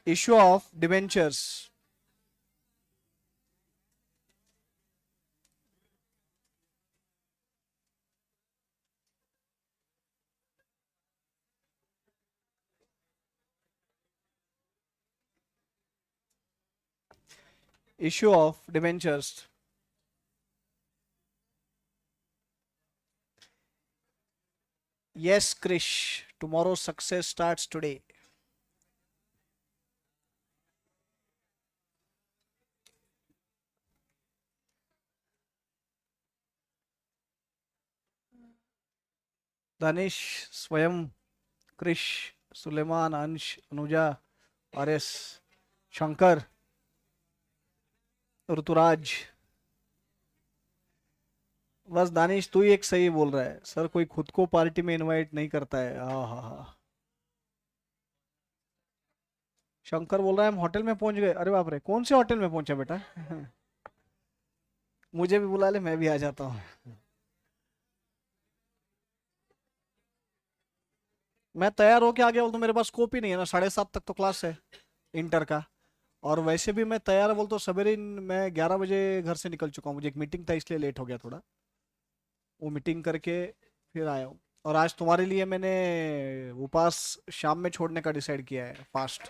Issue of debentures. Issue of debentures. Yes, Krish. Tomorrow's success starts today. Danish, Swayam, Krish, Suleiman, Ansh, Anuja, RS, Shankar, Rituraj. बस दानिश तू ही एक सही बोल रहा है सर, कोई खुद को पार्टी में इनवाइट नहीं करता है. हाँ हाँ हाँ. शंकर बोल रहा है हम होटल में पहुंच गए. अरे बाप रे, कौन से होटल में पहुंचा बेटा? मुझे भी बुला ले, मैं भी आ जाता हूँ. मैं तैयार होके आ गया, बोल तो मेरे पास स्कोप ही नहीं है ना, 7:30 तक तो क्लास है इंटर का. और वैसे भी मैं तैयार बोल तो सवेरे मैं 11 बजे घर से निकल चुका हूँ. मुझे एक मीटिंग था इसलिए लेट हो गया थोड़ा. वो मीटिंग करके फिर आया हूँ. और आज तुम्हारे लिए मैंने उपवास शाम में छोड़ने का डिसाइड किया है, फास्ट.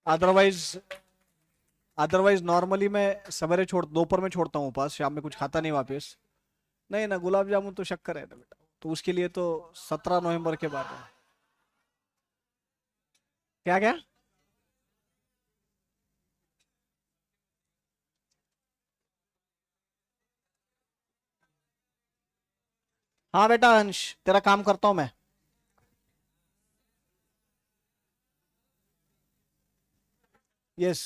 अदरवाइज अदरवाइज नॉर्मली मैं सवेरे छोड़, दोपहर में छोड़ता हूँ उपवास, शाम में कुछ खाता नहीं वापस. नहीं ना, गुलाब जामुन तो शक्कर है ना बेटा, तो उसके लिए तो 17 नवंबर के बाद है. क्या क्या? हाँ बेटा अंश, तेरा काम करता हूँ मैं. यस.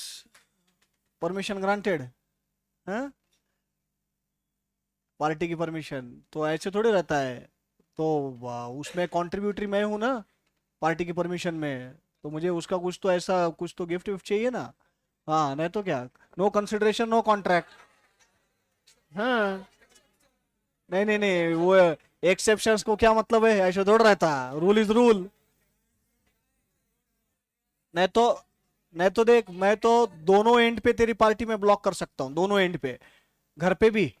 Permission granted. हाँ, पार्टी की परमिशन तो ऐसे थोड़ी रहता है. तो उसमें कंट्रीब्यूटरी मैं हूँ ना, पार्टी की परमिशन में. तो मुझे उसका कुछ तो ऐसा कुछ तो गिफ्ट विफ्ट चाहिए ना. हाँ, नहीं तो क्या. No consideration no contract. हाँ. नहीं नहीं नहीं, वो एक्सेप्शंस को क्या मतलब है, ऐसे थोड़ा रहता. Rule is rule. नहीं तो नहीं तो देख, मैं तो दोनों एंड पे तेरी पार्टी में ब्लॉक कर सकता हूँ, दोनों एंड पे. घर पे भी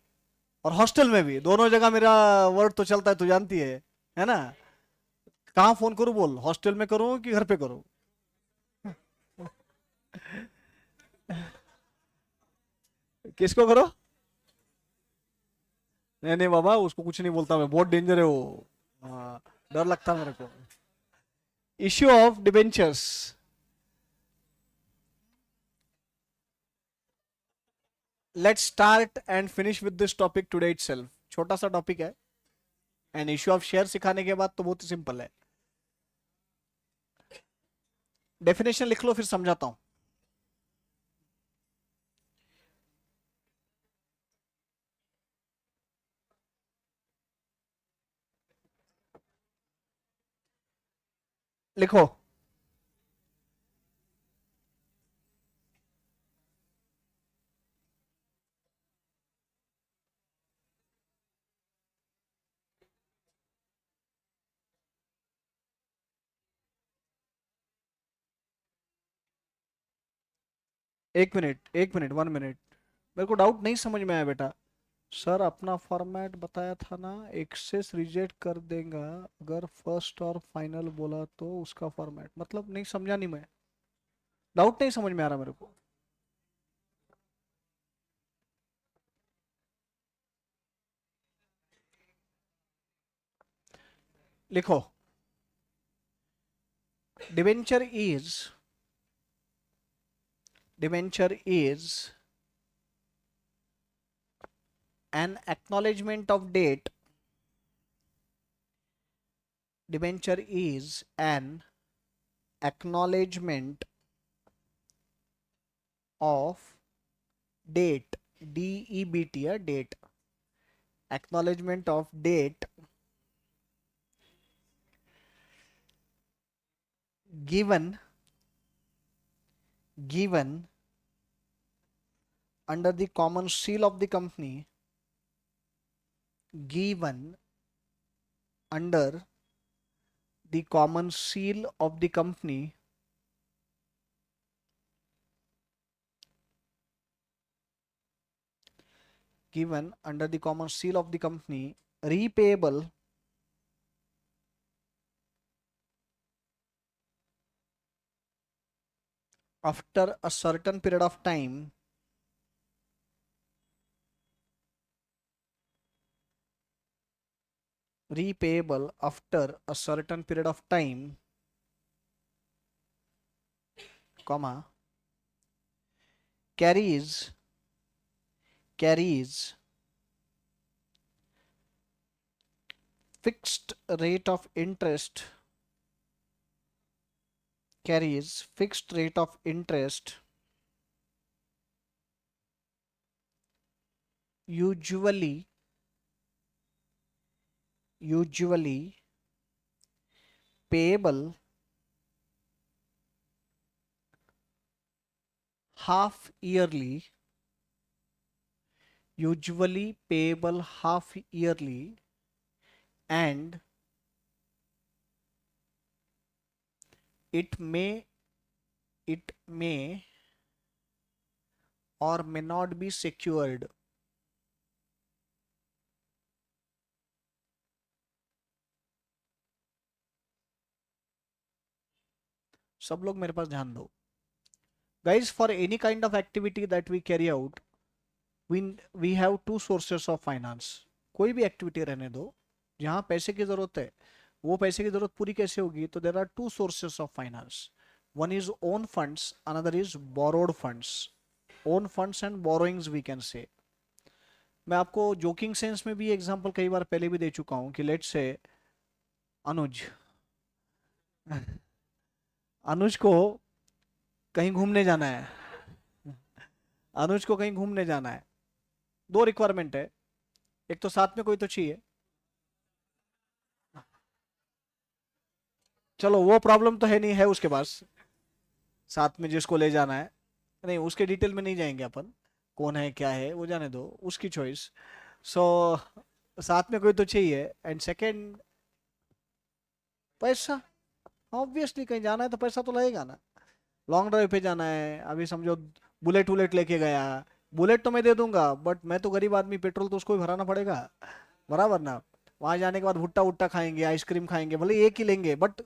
और हॉस्टल में भी, दोनों जगह मेरा वर्ड तो चलता है, तू जानती है ना. कहाँ फोन करूँ बोल, हॉस्टल में करूँ कि घर पे करूँ? किसको करो? नहीं नहीं बाबा, उसको कुछ नहीं बोलता मैं, बहुत डेंजर है वो. हाँ, डर लगता है मेरे को. Issue of debentures. Let's start and finish with this topic today itself. छोटा सा टॉपिक है. एंड इश्यू ऑफ शेयर सिखाने के बाद तो बहुत ही सिंपल है. डेफिनेशन लिख लो, फिर समझाता हूं. लिखो. एक मिनट, एक मिनट, 1 मिनट. मेरे को डाउट नहीं समझ में आया बेटा. सर अपना फॉर्मेट बताया था ना, एक्सेस रिजेक्ट कर देगा अगर फर्स्ट और फाइनल बोला तो उसका फॉर्मेट मतलब नहीं समझा नहीं मैं. डाउट नहीं समझ में आ रहा मेरे को. लिखो. Debenture is debenture is an acknowledgement of date. Debenture is an acknowledgement of date. DEBT, date. Acknowledgement of date given given under the common seal of the company, given under the common seal of the company given under the common seal of the company, repayable after a certain period of time, repayable after a certain period of time, comma, carries fixed rate of interest, carries fixed rate of interest, usually payable half yearly, usually payable half yearly, and it may or may not be secured. सब लोग मेरे पास ध्यान दो. Guys, for any kind of activity that we carry out, we have two sources of finance. कोई भी activity रहने दो जहां पैसे की जरूरत है, वो पैसे की जरूरत पूरी कैसे होगी? तो there are two sources of finance. One is own funds, another is borrowed funds. Own funds and borrowings we can say. मैं आपको जोकिंग सेंस में भी एग्जांपल कई बार पहले भी दे चुका हूं कि लेट्स से अनुज अनुज को कहीं घूमने जाना है. अनुज को कहीं घूमने जाना है. दो रिक्वायरमेंट है. एक तो साथ में कोई तो चाहिए. चलो वो प्रॉब्लम तो है नहीं, है उसके पास साथ में जिसको ले जाना है. नहीं, उसके डिटेल में नहीं जाएंगे अपन, कौन है क्या है वो जाने दो, उसकी चॉइस. सो साथ में कोई तो चाहिए. एंड सेकंड, पैसा. ऑब्वियसली कहीं जाना है तो पैसा तो लगेगा ना. लॉन्ग ड्राइव पे जाना है, अभी समझो बुलेट वुलेट लेके गया. बुलेट तो मैं दे दूंगा, बट मैं तो गरीब आदमी, पेट्रोल तो उसको भी भराना पड़ेगा, बराबर ना. वहां जाने के बाद भुट्टा वुट्टा खाएंगे, आइसक्रीम खाएंगे, भले एक ही लेंगे बट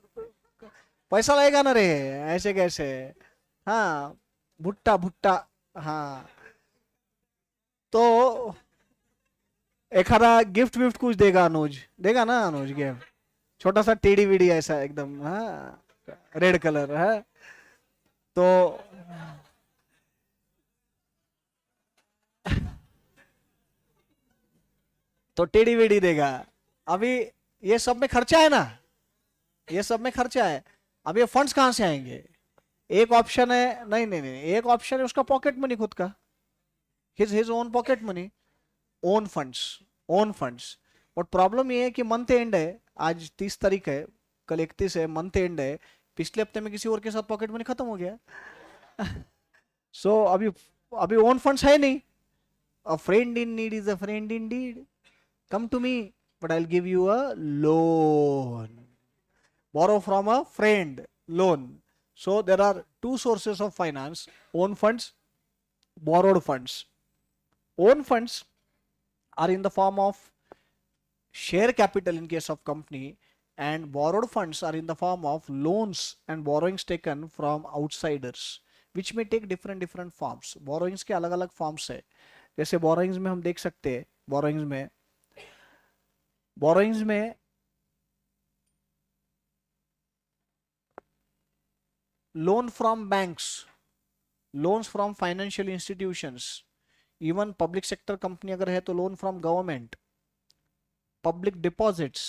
पैसा लगेगा ना रे. ऐसे कैसे? हाँ, भुट्टा भुट्टा. हाँ, तो एखादा गिफ्ट विफ्ट कुछ देगा अनुज, देगा ना अनुज गिफ्ट. छोटा सा टेडी वेडी ऐसा एकदम, हाँ, रेड कलर है. तो टेडी वेडी देगा. अभी ये सब में खर्चा है ना, ये सब में खर्चा है. अब ये फंड्स कहां से आएंगे? एक ऑप्शन है, नहीं नहीं नहीं, एक ऑप्शन है उसका पॉकेट मनी खुद का, his own pocket money, own funds, own funds. But problem ये है कि मंथ एंड है, आज 30 तारीख है, कल 31 है, मंथ एंड है. पिछले हफ्ते में किसी और के साथ पॉकेट मनी खत्म हो गया. सो अभी अभी ओन फंड्स है नहीं. A friend in need is a friend in deed. Come to me, but I will give you a loan. Borrow from a friend, loan. So there are two sources of finance: own funds, borrowed funds. Own funds are in the form of share capital in case of company, and borrowed funds are in the form of loans and borrowings taken from outsiders, which may take different forms. Borrowings के अलग अलग forms है. जैसे borrowings में हम देख सकते हैं, borrowings में loan from banks, loans from financial institutions, even public sector company अगर है तो loan from government, public deposits,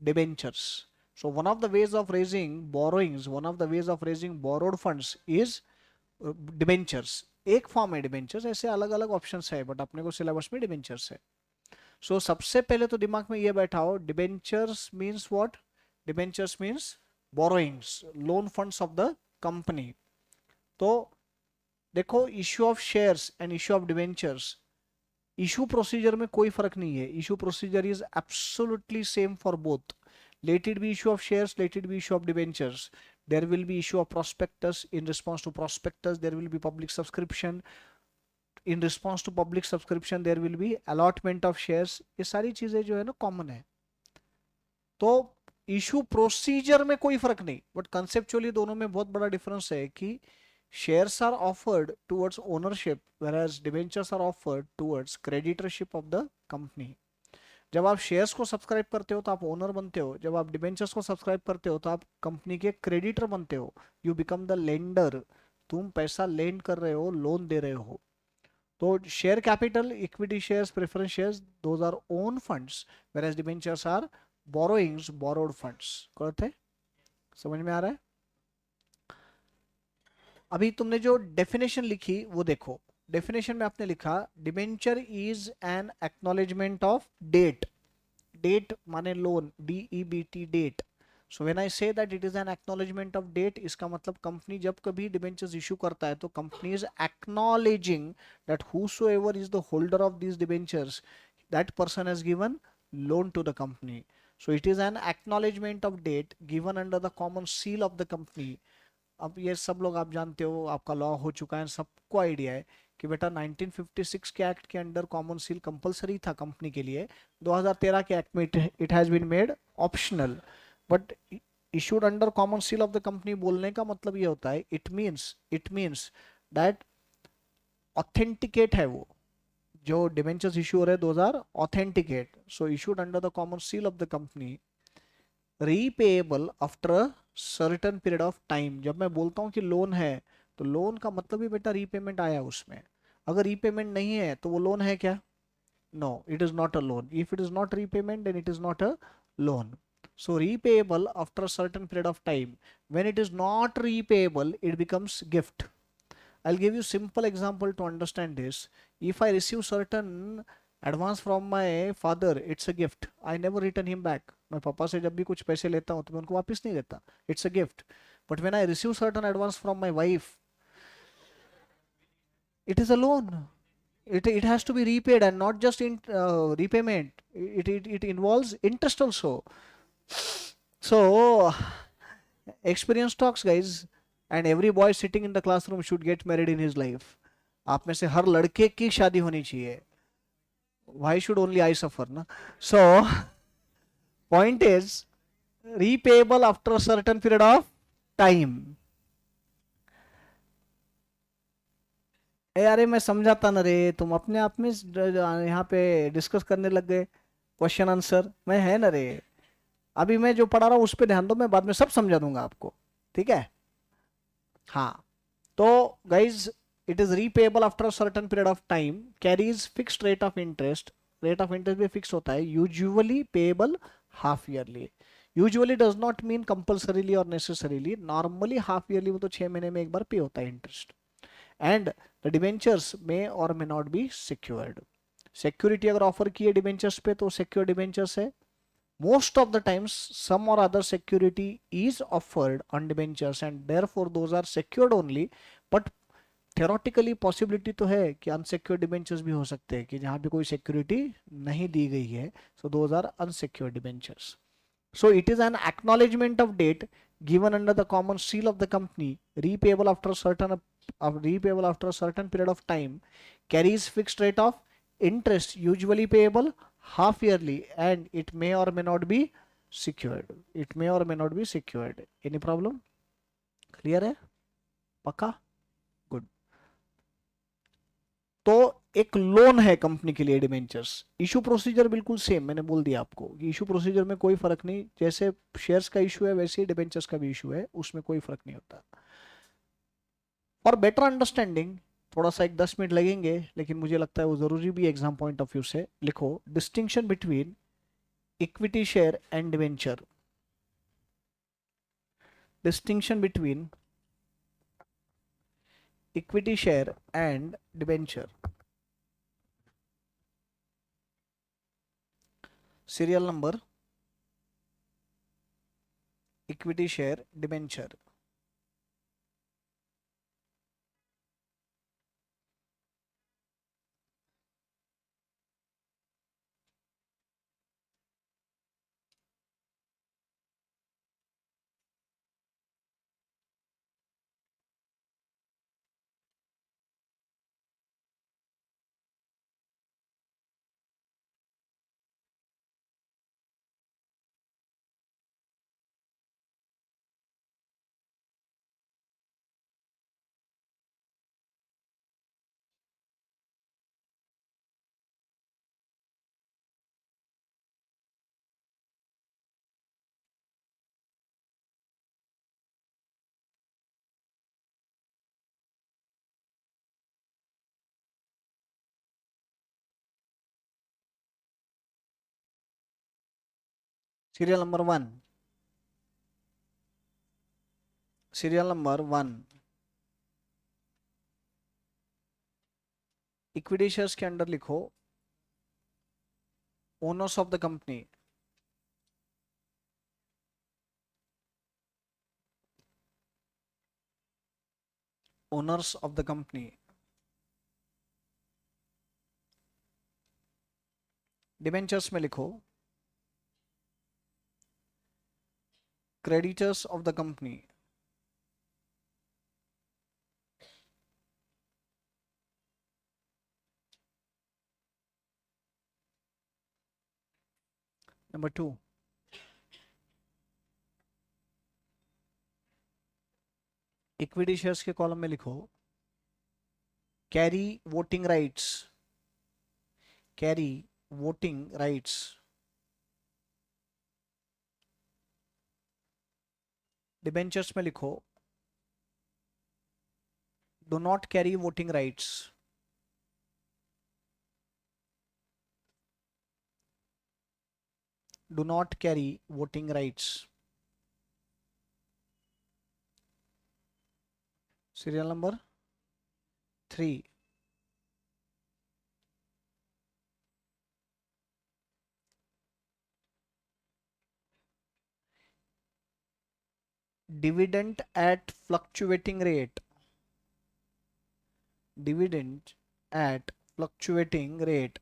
debentures. So one of the ways of raising borrowings, one of the ways of raising borrowed funds is debentures. एक form है debentures, ऐसे अलग अलग options है, but अपने को सिलेबस में debentures है. सो सबसे पहले तो दिमाग में ये बैठा हो, debentures means what? Debentures means borrowings, loan funds of the company. तो देखो, issue of shares and issue of debentures, issue procedure में कोई फर्क नहीं है. Issue procedure is absolutely same for both. Let it be issue of shares, let it be issue of debentures. There will be issue of prospectus. In response to prospectus, there will be public subscription. In response to public subscription, there will be allotment of shares. ये सारी चीजें जो है ना common है. तो issue procedure में कोई फर्क नहीं, बट कंसेप्चुअली दोनों में बहुत बड़ा डिफरेंस है कि shares are offered towards ownership whereas debentures are offered towards creditorship of the company. जब आप शेयर्स को सब्सक्राइब करते हो तो आप ओनर बनते हो, जब आप डिबेंचर्स को सब्सक्राइब करते हो तो आप कंपनी के क्रेडिटर बनते हो. You become the lender. तुम पैसा लेंड कर रहे हो, लोन दे रहे हो. तो share capital, equity shares, preference shares, those are own funds whereas debentures are borrowings, borrowed funds. Correct है? समझ में आ रहा है? अभी तुमने जो डेफिनेशन लिखी वो देखो. डेफिनेशन में आपने लिखा debenture is an acknowledgement of debt. Debt माने loan, DEBT, debt. So when I say that it is an acknowledgement of debt, इसका मतलब कंपनी जब कभी डिबेंचर्स इशू करता है तो company is acknowledging that whosoever is the holder of these debentures, that person has given loan to the company. So it is an acknowledgement of debt given under the common seal of the company. अब ये सब लोग आप जानते हो, आपका law हो चुका है, सबको आइडिया है कि बेटा 1956 के एक्ट के अंडर कॉमन सील कंपलसरी था कंपनी के लिए. 2013 के एक्ट में it has been made optional. But issued under common seal of the company बोलने का मतलब ये होता है, इट मीन्स दैट ऑथेंटिकेट है वो जो डिबेंचर्स इशू हो रहे हैं 2000 authenticate. So issued under the common seal of the company, repayable after a certain period of time. जब मैं बोलता हूँ कि लोन है तो लोन का मतलब ही बेटा रीपेमेंट आया उसमें. अगर रीपेमेंट नहीं है तो वो लोन है क्या? No, it is not a loan. If it is not repayment then it is not a loan. So repayable after a certain period of time. When it is not repayable, it becomes gift. I'll give you simple example to understand this. If I receive certain advance from my father, it's a gift. I never return him back. मैं पापा से जब भी कुछ पैसे लेता हूँ तो मैं उनको वापस नहीं देता. It's a gift. But when I receive certain advance from my wife, it is a loan. It has to be repaid, and not just in repayment. It involves interest also. So experience talks, guys. And every boy sitting in the classroom should get married in his life. आप में से हर लड़के की शादी होनी चाहिए. Why should only I suffer, na? So point is repayable after a certain period of time. अरे मैं समझाता ना रे, तुम अपने आप में यहाँ पे डिस्कस करने लग गए. क्वेश्चन आंसर मैं है ना रे. अभी मैं जो पढ़ा रहा हूँ उस पर ध्यान दो, मैं बाद में सब समझा दूंगा आपको. ठीक है? हाँ. तो guys, it is repayable after a certain period of time, carries fixed rate of interest. Rate of interest भी फिक्स होता है. Usually payable half yearly. Usually does not mean compulsorily और नेसेसरीली. नॉर्मली हाफ ईयरली, वो तो 6 महीने में एक बार पे होता है इंटरेस्ट. एंड द डिबेंचर्स मे और may not be secured. Security अगर ऑफर की है डिबेंचर्स पे तो सिक्योर डिबेंचर्स है. Most of the times some or other security is offered on debentures and therefore those are secured only. But theoretically possibility तो है कि unsecured debentures भी हो सकते हैं कि जहाँ पे कोई security नहीं दी गई है. So those are unsecured debentures. So it is an acknowledgement of debt given under the common seal of the company, repayable after a certain period of time, carries fixed rate of interest, usually payable half yearly, and it may or may not be secured. It may or may not be secured. Any problem? Clear है? पक्का? Good. तो एक loan है company के लिए debentures. Issue procedure बिल्कुल same, मैंने बोल दिया आपको कि इशू प्रोसीजर में कोई फर्क नहीं. जैसे शेयर्स का इशू है वैसे ही डिबेंचर्स का भी इशू है, उसमें कोई फर्क नहीं होता. और बेटर अंडरस्टैंडिंग, थोड़ा सा एक 10 मिनट लगेंगे लेकिन मुझे लगता है वो जरूरी भी एग्जाम पॉइंट ऑफ व्यू से. लिखो distinction between equity share and debenture. Distinction between equity share and debenture. Serial number equity share debenture. Serial number 1, serial number 1, equity shares के अंडर लिखो owners of the company, owners of the company. Debentures में लिखो creditors of the company. Number 2, equity shares के column में लिखो carry voting rights, carry voting rights. Debentures में लिखो do not carry voting rights. Do not carry voting rights. Serial number 3, dividend at fluctuating rate, dividend at fluctuating rate।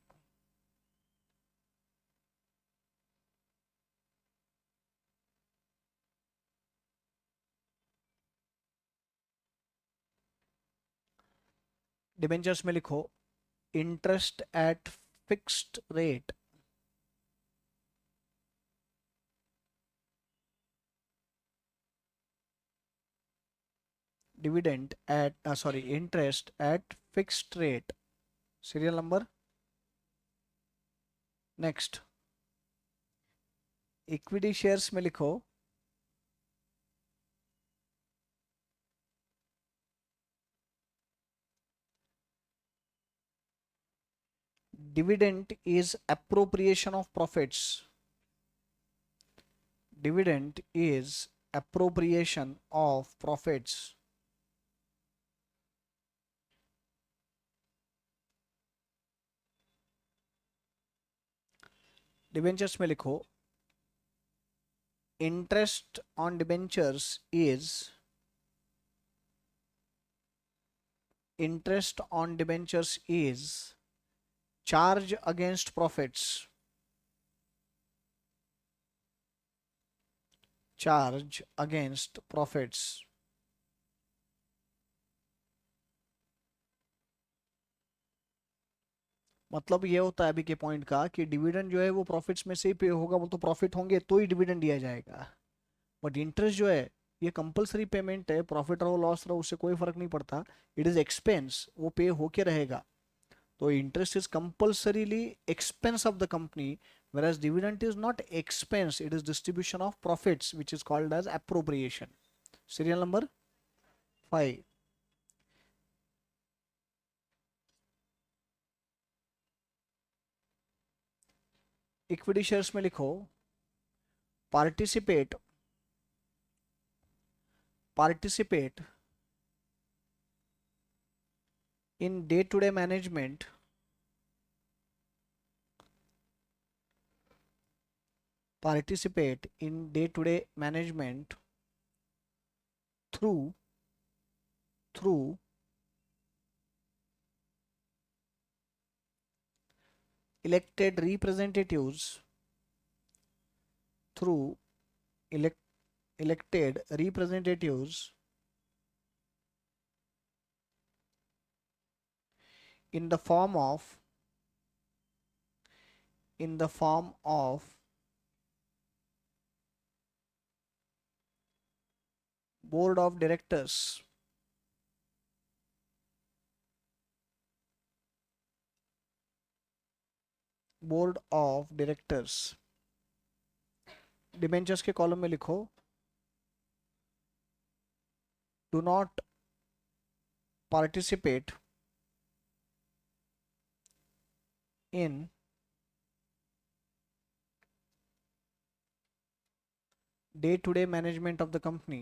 Debentures में लिखो interest at fixed rate, dividend at sorry interest at fixed rate. Serial number next, equity shares में लिखो dividend is appropriation of profits, dividend is appropriation of profits। Debentures में लिखो interest on debentures is, interest on debentures is charge against profits, charge against profits। मतलब ये होता है अभी के पॉइंट का कि डिविडेंड जो है वो प्रॉफिट्स में से ही पे होगा, वो तो प्रॉफिट होंगे तो ही डिविडेंड दिया जाएगा। बट इंटरेस्ट जो है ये कंपलसरी पेमेंट है, प्रॉफिट रहो लॉस रहो उससे कोई फर्क नहीं पड़ता, इट इज एक्सपेंस, वो पे होके रहेगा। तो interest is compulsorily expense of the company, whereas dividend is not expense, it is distribution of profits which is called as appropriation। serial number 5, equity shares में लिखो participate, participate in day to day management, participate in day to day management through elected representatives, through elected representatives in the form of, in the form of board of directors, board of directors. Debentures के column में लिखो do not participate in day to day management of the company,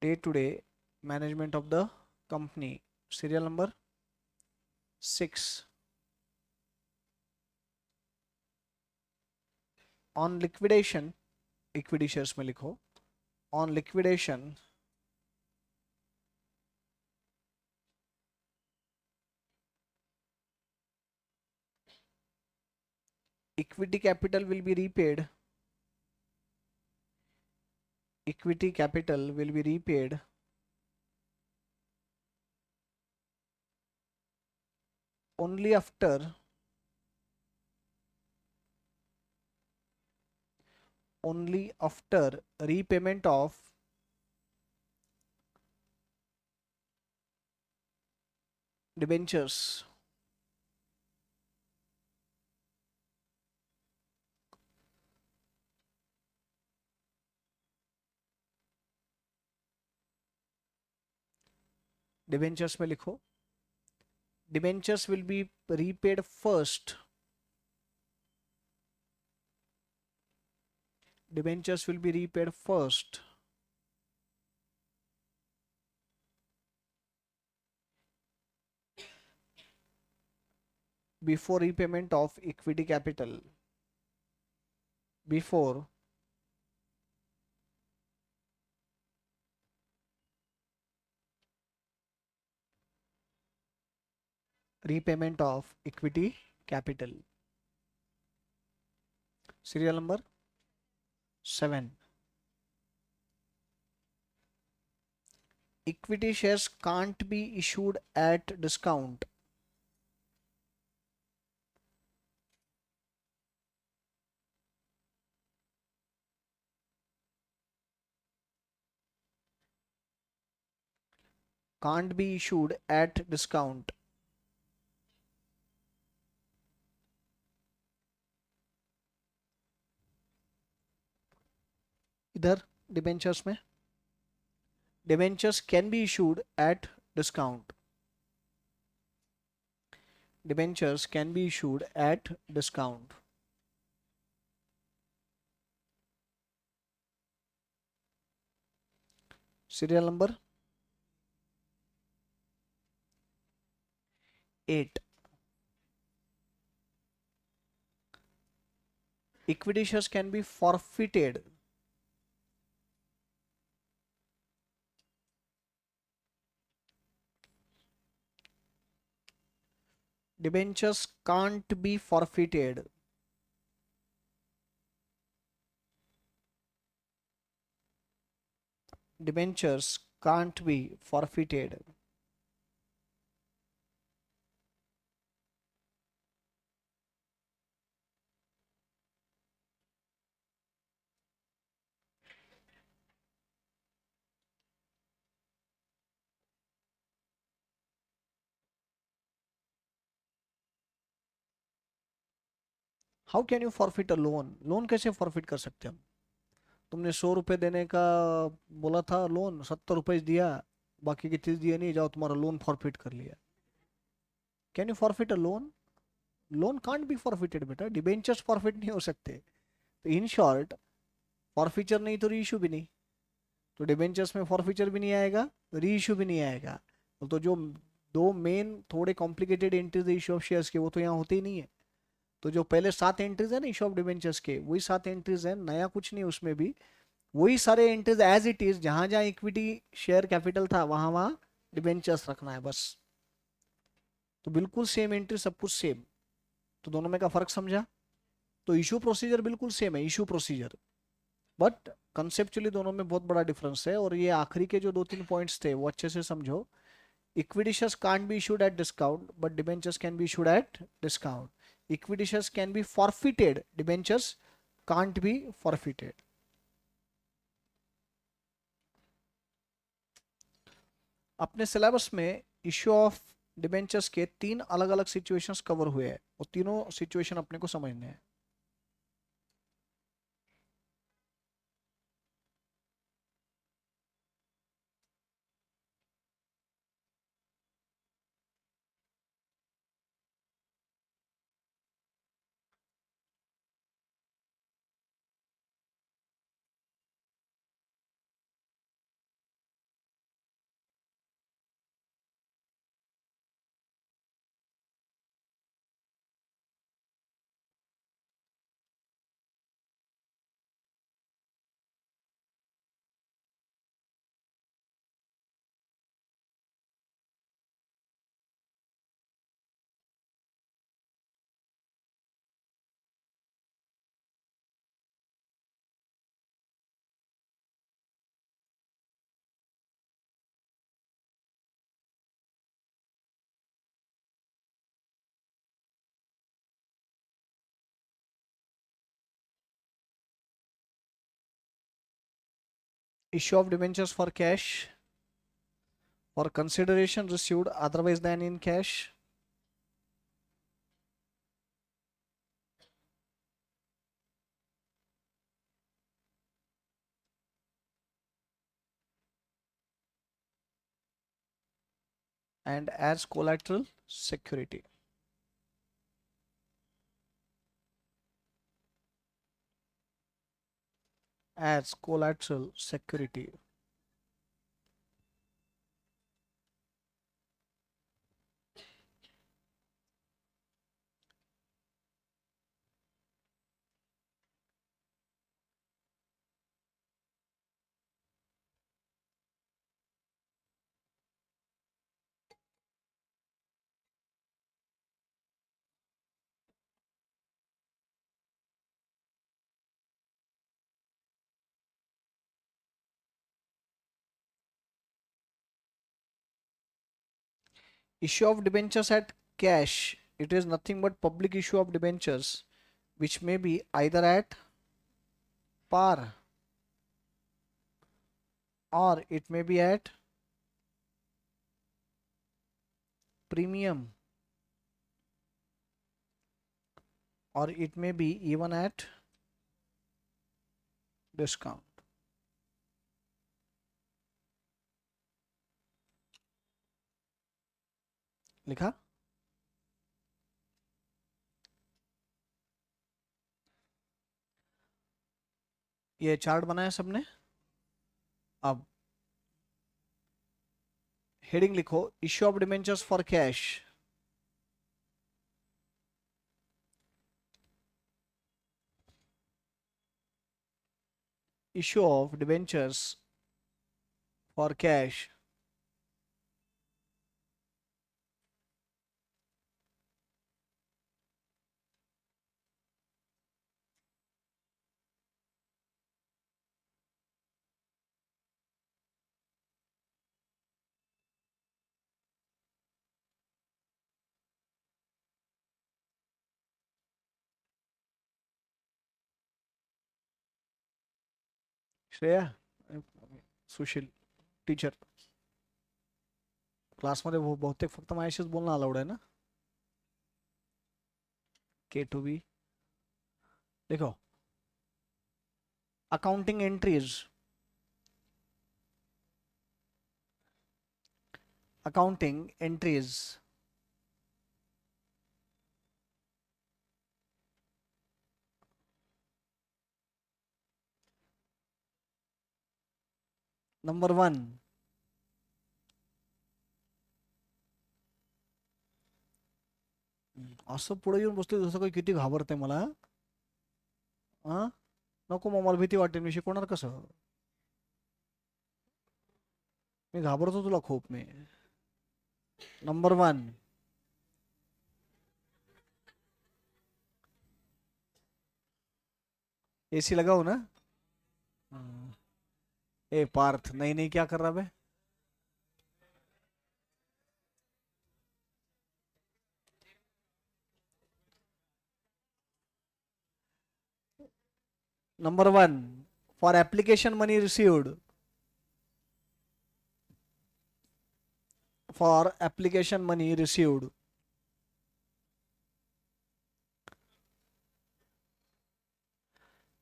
day to day management of the company, serial number 6। On liquidation, equity shares में लिखो, on liquidation equity capital will be repaid, equity capital will be repaid only after repayment of debentures, debentures में लिखो, debentures will be repaid first, debentures will be repaid first before repayment of equity capital, before repayment of equity capital, serial number 7। equity shares can't be issued at discount, can't be issued at discount, इधर debentures में debentures can be issued at discount, debentures can be issued at discount, serial number 8। equity shares can be forfeited, debentures can't be forfeited, debentures can't be forfeited, how can you forfeit a loan, loan कैसे forfeit कर सकते हैं हम? तुमने 100 रुपये देने का बोला था, लोन 70 रुपये दिया, बाकी की चीज दिए नहीं, जाओ तुम्हारा लोन फॉरफिट कर लिया। Can you forfeit a loan? Loan can't be forfeited बेटा, डिबेंचर्स फॉरफिट नहीं हो सकते। तो इन शॉर्ट, फॉरफिचर नहीं तो री इशू भी नहीं, तो डिबेंचर्स में फॉरफिचर भी नहीं आएगा, री इशू भी नहीं आएगा। तो जो दो मेन थोड़े कॉम्प्लिकेटेड एंट्रीज है इशू ऑफ शेयर्स के, वो तो यहाँ होते ही नहीं है। तो जो पहले 7 एंट्रीज है ना इशू ऑफ डिबेंचर्स के, वही 7 एंट्रीज है, नया कुछ नहीं उसमें भी, वही सारे एंट्रीज एज इट इज, जहां जहां इक्विटी शेयर कैपिटल था वहां वहां डिबेंचर्स रखना है बस। तो बिल्कुल सेम एंट्री, सब कुछ सेम। तो दोनों में का फर्क समझा? तो इशू प्रोसीजर बिल्कुल सेम है, इशू प्रोसीजर, बट कंसेप्चुअली दोनों में बहुत बड़ा डिफरेंस है। और ये आखिरी के जो 2-3 पॉइंट्स थे वो अच्छे से समझो। Equity shares can't be issued at discount but debentures can be issued at discount, equity shares can be forfeited, debentures can't be forfeited. अपने सिलेबस में इश्यू ऑफ डिबेंचर्स के 3 अलग अलग सिचुएशंस कवर हुए हैं, और तीनों सिचुएशन अपने को समझने हैं। issue of debentures for cash, for consideration received otherwise than in cash, and as collateral security. As collateral security. Issue of debentures at cash. It is nothing but public issue of debentures, which may be either at par or it may be at premium or it may be even at discount. लिखा? ये chart बनाया सबने? अब heading लिखो, issue of debentures for cash. Issue of debentures for cash. Shreya, Sushil, teacher, क्लासमध्ये बहुतेक फक्त माझ्याशीच बोलणं अलाउड आहे ना? के टू बी. देखो, accounting entries. Accounting entries. Number 1. असं पुढे येऊन बसले जसं काही किती घाबरते मला. हा, नको मग, मला भीती वाटते. मी शिकवणार कसं? मी घाबरतो तुला खूप. मी नंबर 1. एसी लगाओ ना. ए पार्थ, नहीं नहीं, क्या कर रहा बे? Number 1. For application money received. For application money received.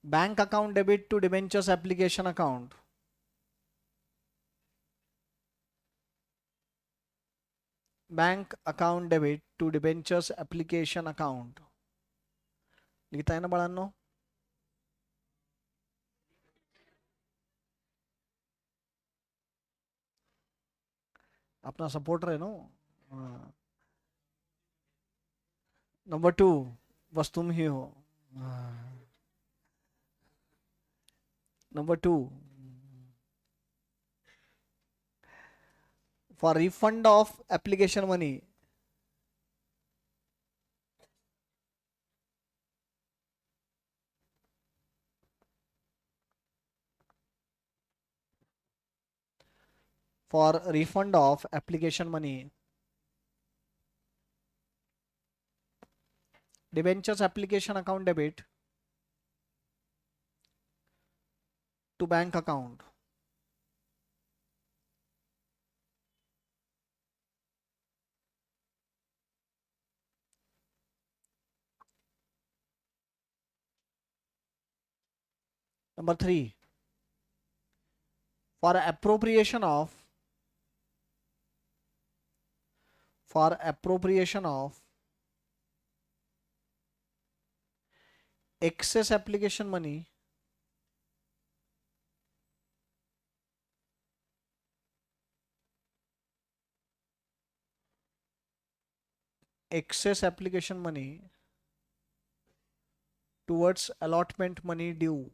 Bank account debit to debentures application account. Bank account debit to debentures application account. लिखता है ना बाळांनो? अपना सपोर्टर है नो. नंबर 2. बस तुम ही हो. Number 2. For refund of application money. For refund of application money. Debentures application account debit to bank account. Number 3, for appropriation of excess application money towards allotment money due.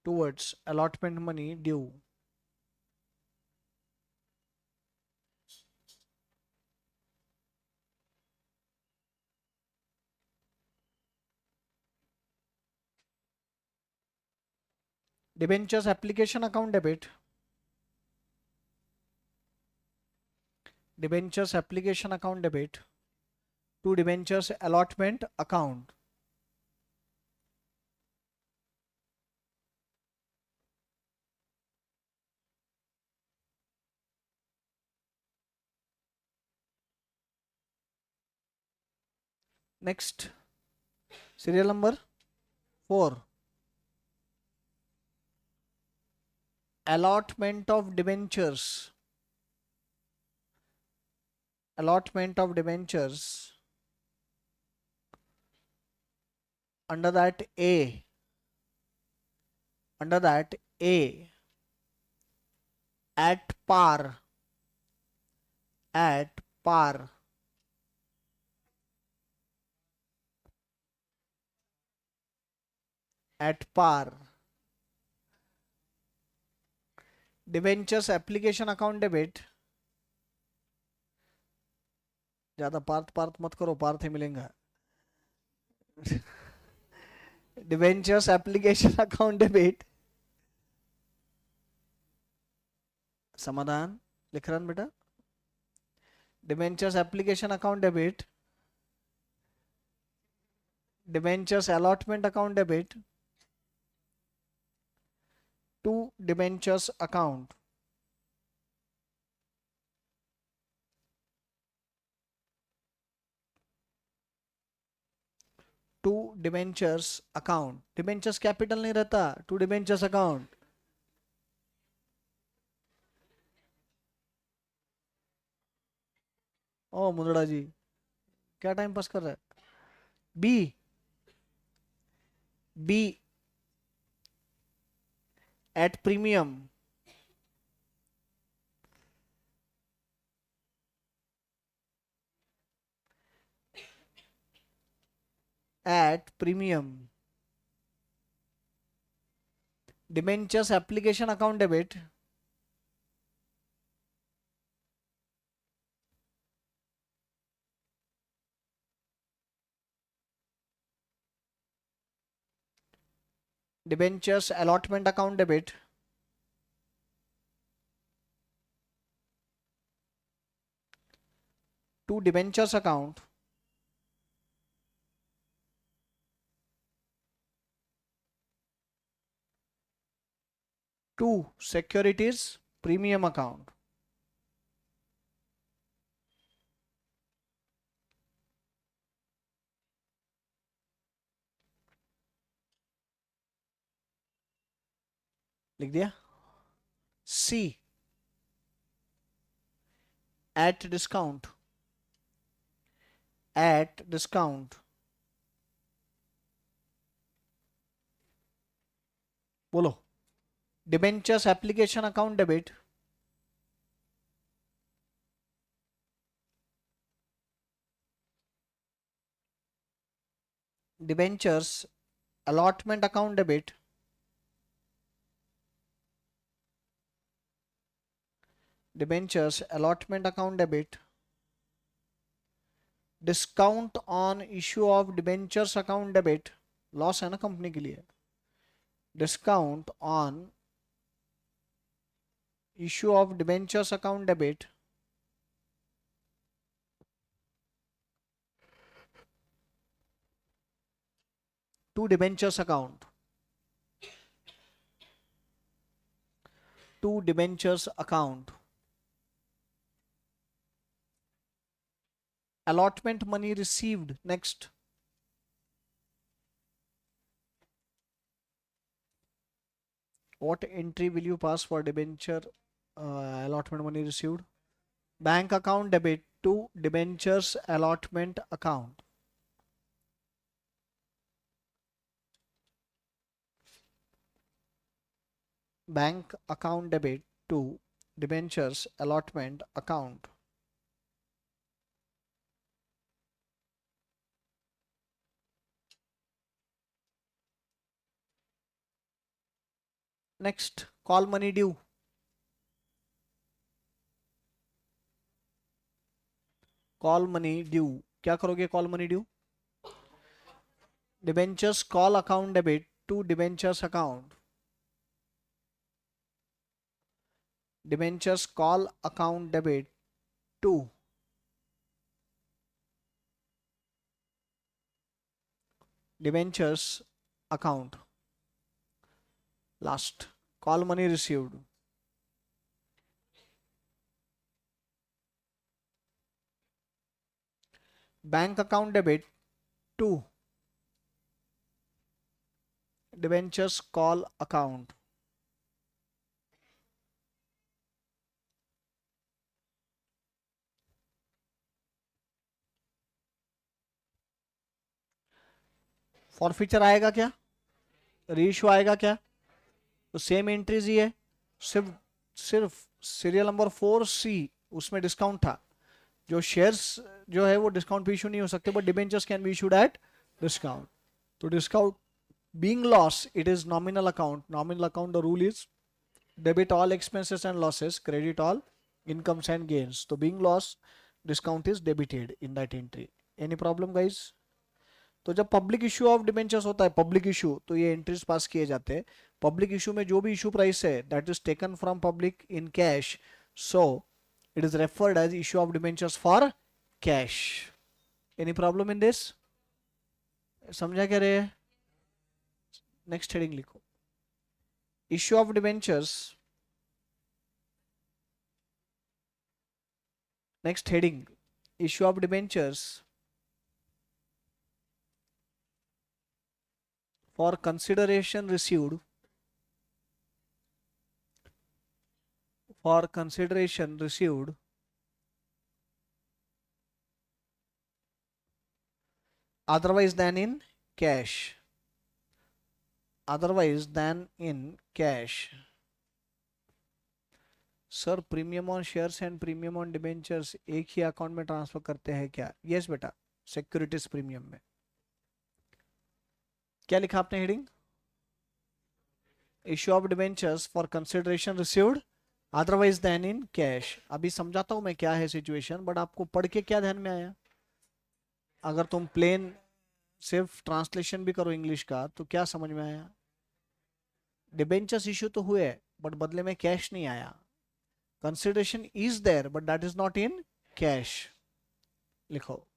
Towards allotment money due. Debentures application account debit. Debentures application account debit to debentures allotment account. Next, serial number 4. Allotment of debentures. Allotment of debentures. Under that A. At par. At par. At par. Debentures application account debit. ज्यादा पार्थ मत करो, पार्थ ही मिलेगा. Debentures application account debit. समाधान लिख रहा बेटा. Debentures application account debit. Debentures allotment account debit to debentures account. To debentures account. Debentures capital नहीं रहता. To debentures account. ओ मुंदड़ा जी क्या टाइम पास कर रहा है. B at premium. At premium. Debentures application account debit. Debentures allotment account debit to debentures account to securities premium account. लिख दिया. C at discount. At discount. बोलो. Debentures application account debit debentures allotment account debit debentures allotment account debit discount on issue of debentures account debit. Loss है ना company के लिए. Discount on issue of debentures account debit to debentures account. to debentures account. Allotment money received. Next. What entry will you pass for debenture allotment money received? Bank account debit to debentures allotment account. Bank account debit to debentures allotment account. Next, call money due. Call money due. क्या करोगे call money due? Debentures call account debit to debentures account. Debentures call account debit to debentures account. Last, call money received. Bank account debit to debentures call account. Forfeiture आएगा क्या? Reissue आएगा क्या? तो same entries ही है, सिर्फ सिर्फ serial number 4C उसमें discount था. जो शेयर्स जो है वो डिस्काउंट पे इशू नहीं हो सकते, but debentures can be issued at discount. तो discount being loss, it is nominal account. Nominal account, the rule is debit all expenses and losses, credit all incomes and gains. So being loss, discount is debited in that entry. Any problem guys? तो जब public issue of debentures होता है, public issue, तो ये entries pass किए जाते हैं. Public issue में जो भी इशू प्राइस है that is taken from public in cash, so it is referred as issue of debentures for cash. Any problem in this? समझा क्या रहे? नेक्स्ट हेडिंग लिखो. Issue of debentures. Next heading, issue of debentures for consideration received, for consideration received otherwise than in cash, otherwise than in cash. Sir premium on shares and premium on debentures एक ही account में transfer करते हैं क्या? Yes बेटा, securities premium में. क्या लिखा आपने heading? Issue of debentures for consideration received otherwise than in cash. अभी समझाता हूं मैं क्या है सिचुएशन, बट आपको पढ़ के क्या ध्यान में आया? अगर तुम प्लेन सिर्फ ट्रांसलेशन भी करो इंग्लिश का तो क्या समझ में आया? डिबेंचर्स इश्यू तो हुए बट बदले में कैश नहीं आया. Consideration is there but that is not in cash. लिखो.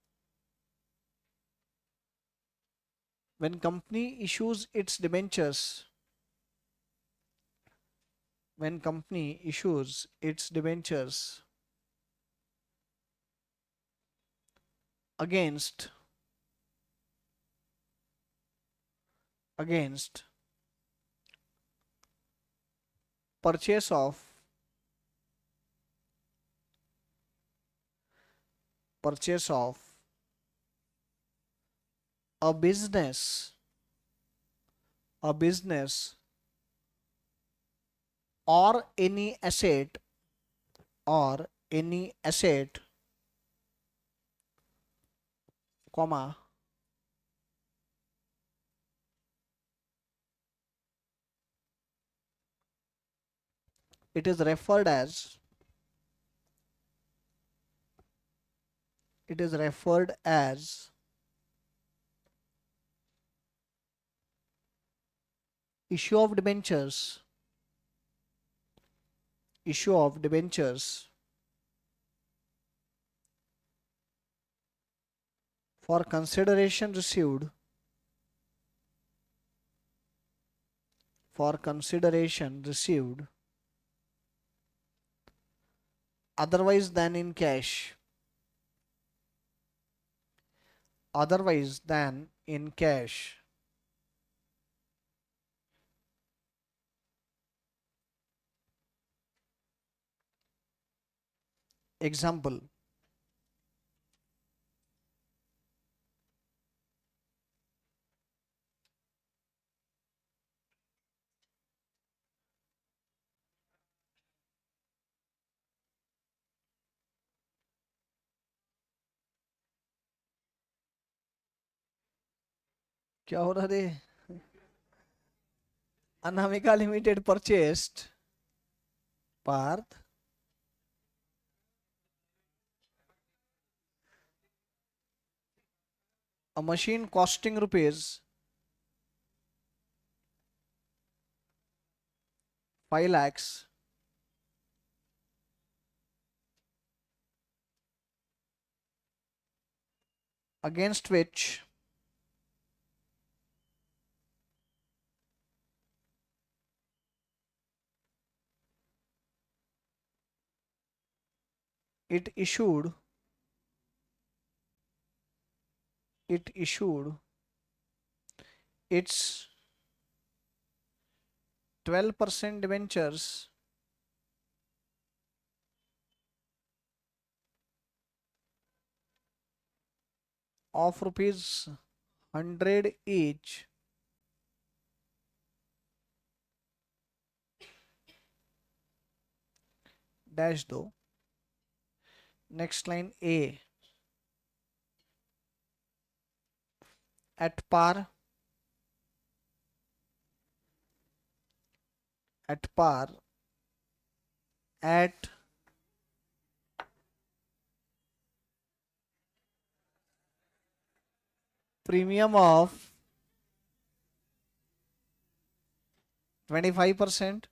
When company issues its debentures, when company issues its debentures against purchase of a business or any asset comma it is referred as issue of debentures for consideration received otherwise than in cash. Otherwise than in cash. Example. क्या हो रहा है? Anamika Limited purchased Parth a machine costing rupees 5 lakhs against which it issued its 12% debentures of rupees 100 each dash दो. Next line A. At par at premium of 25%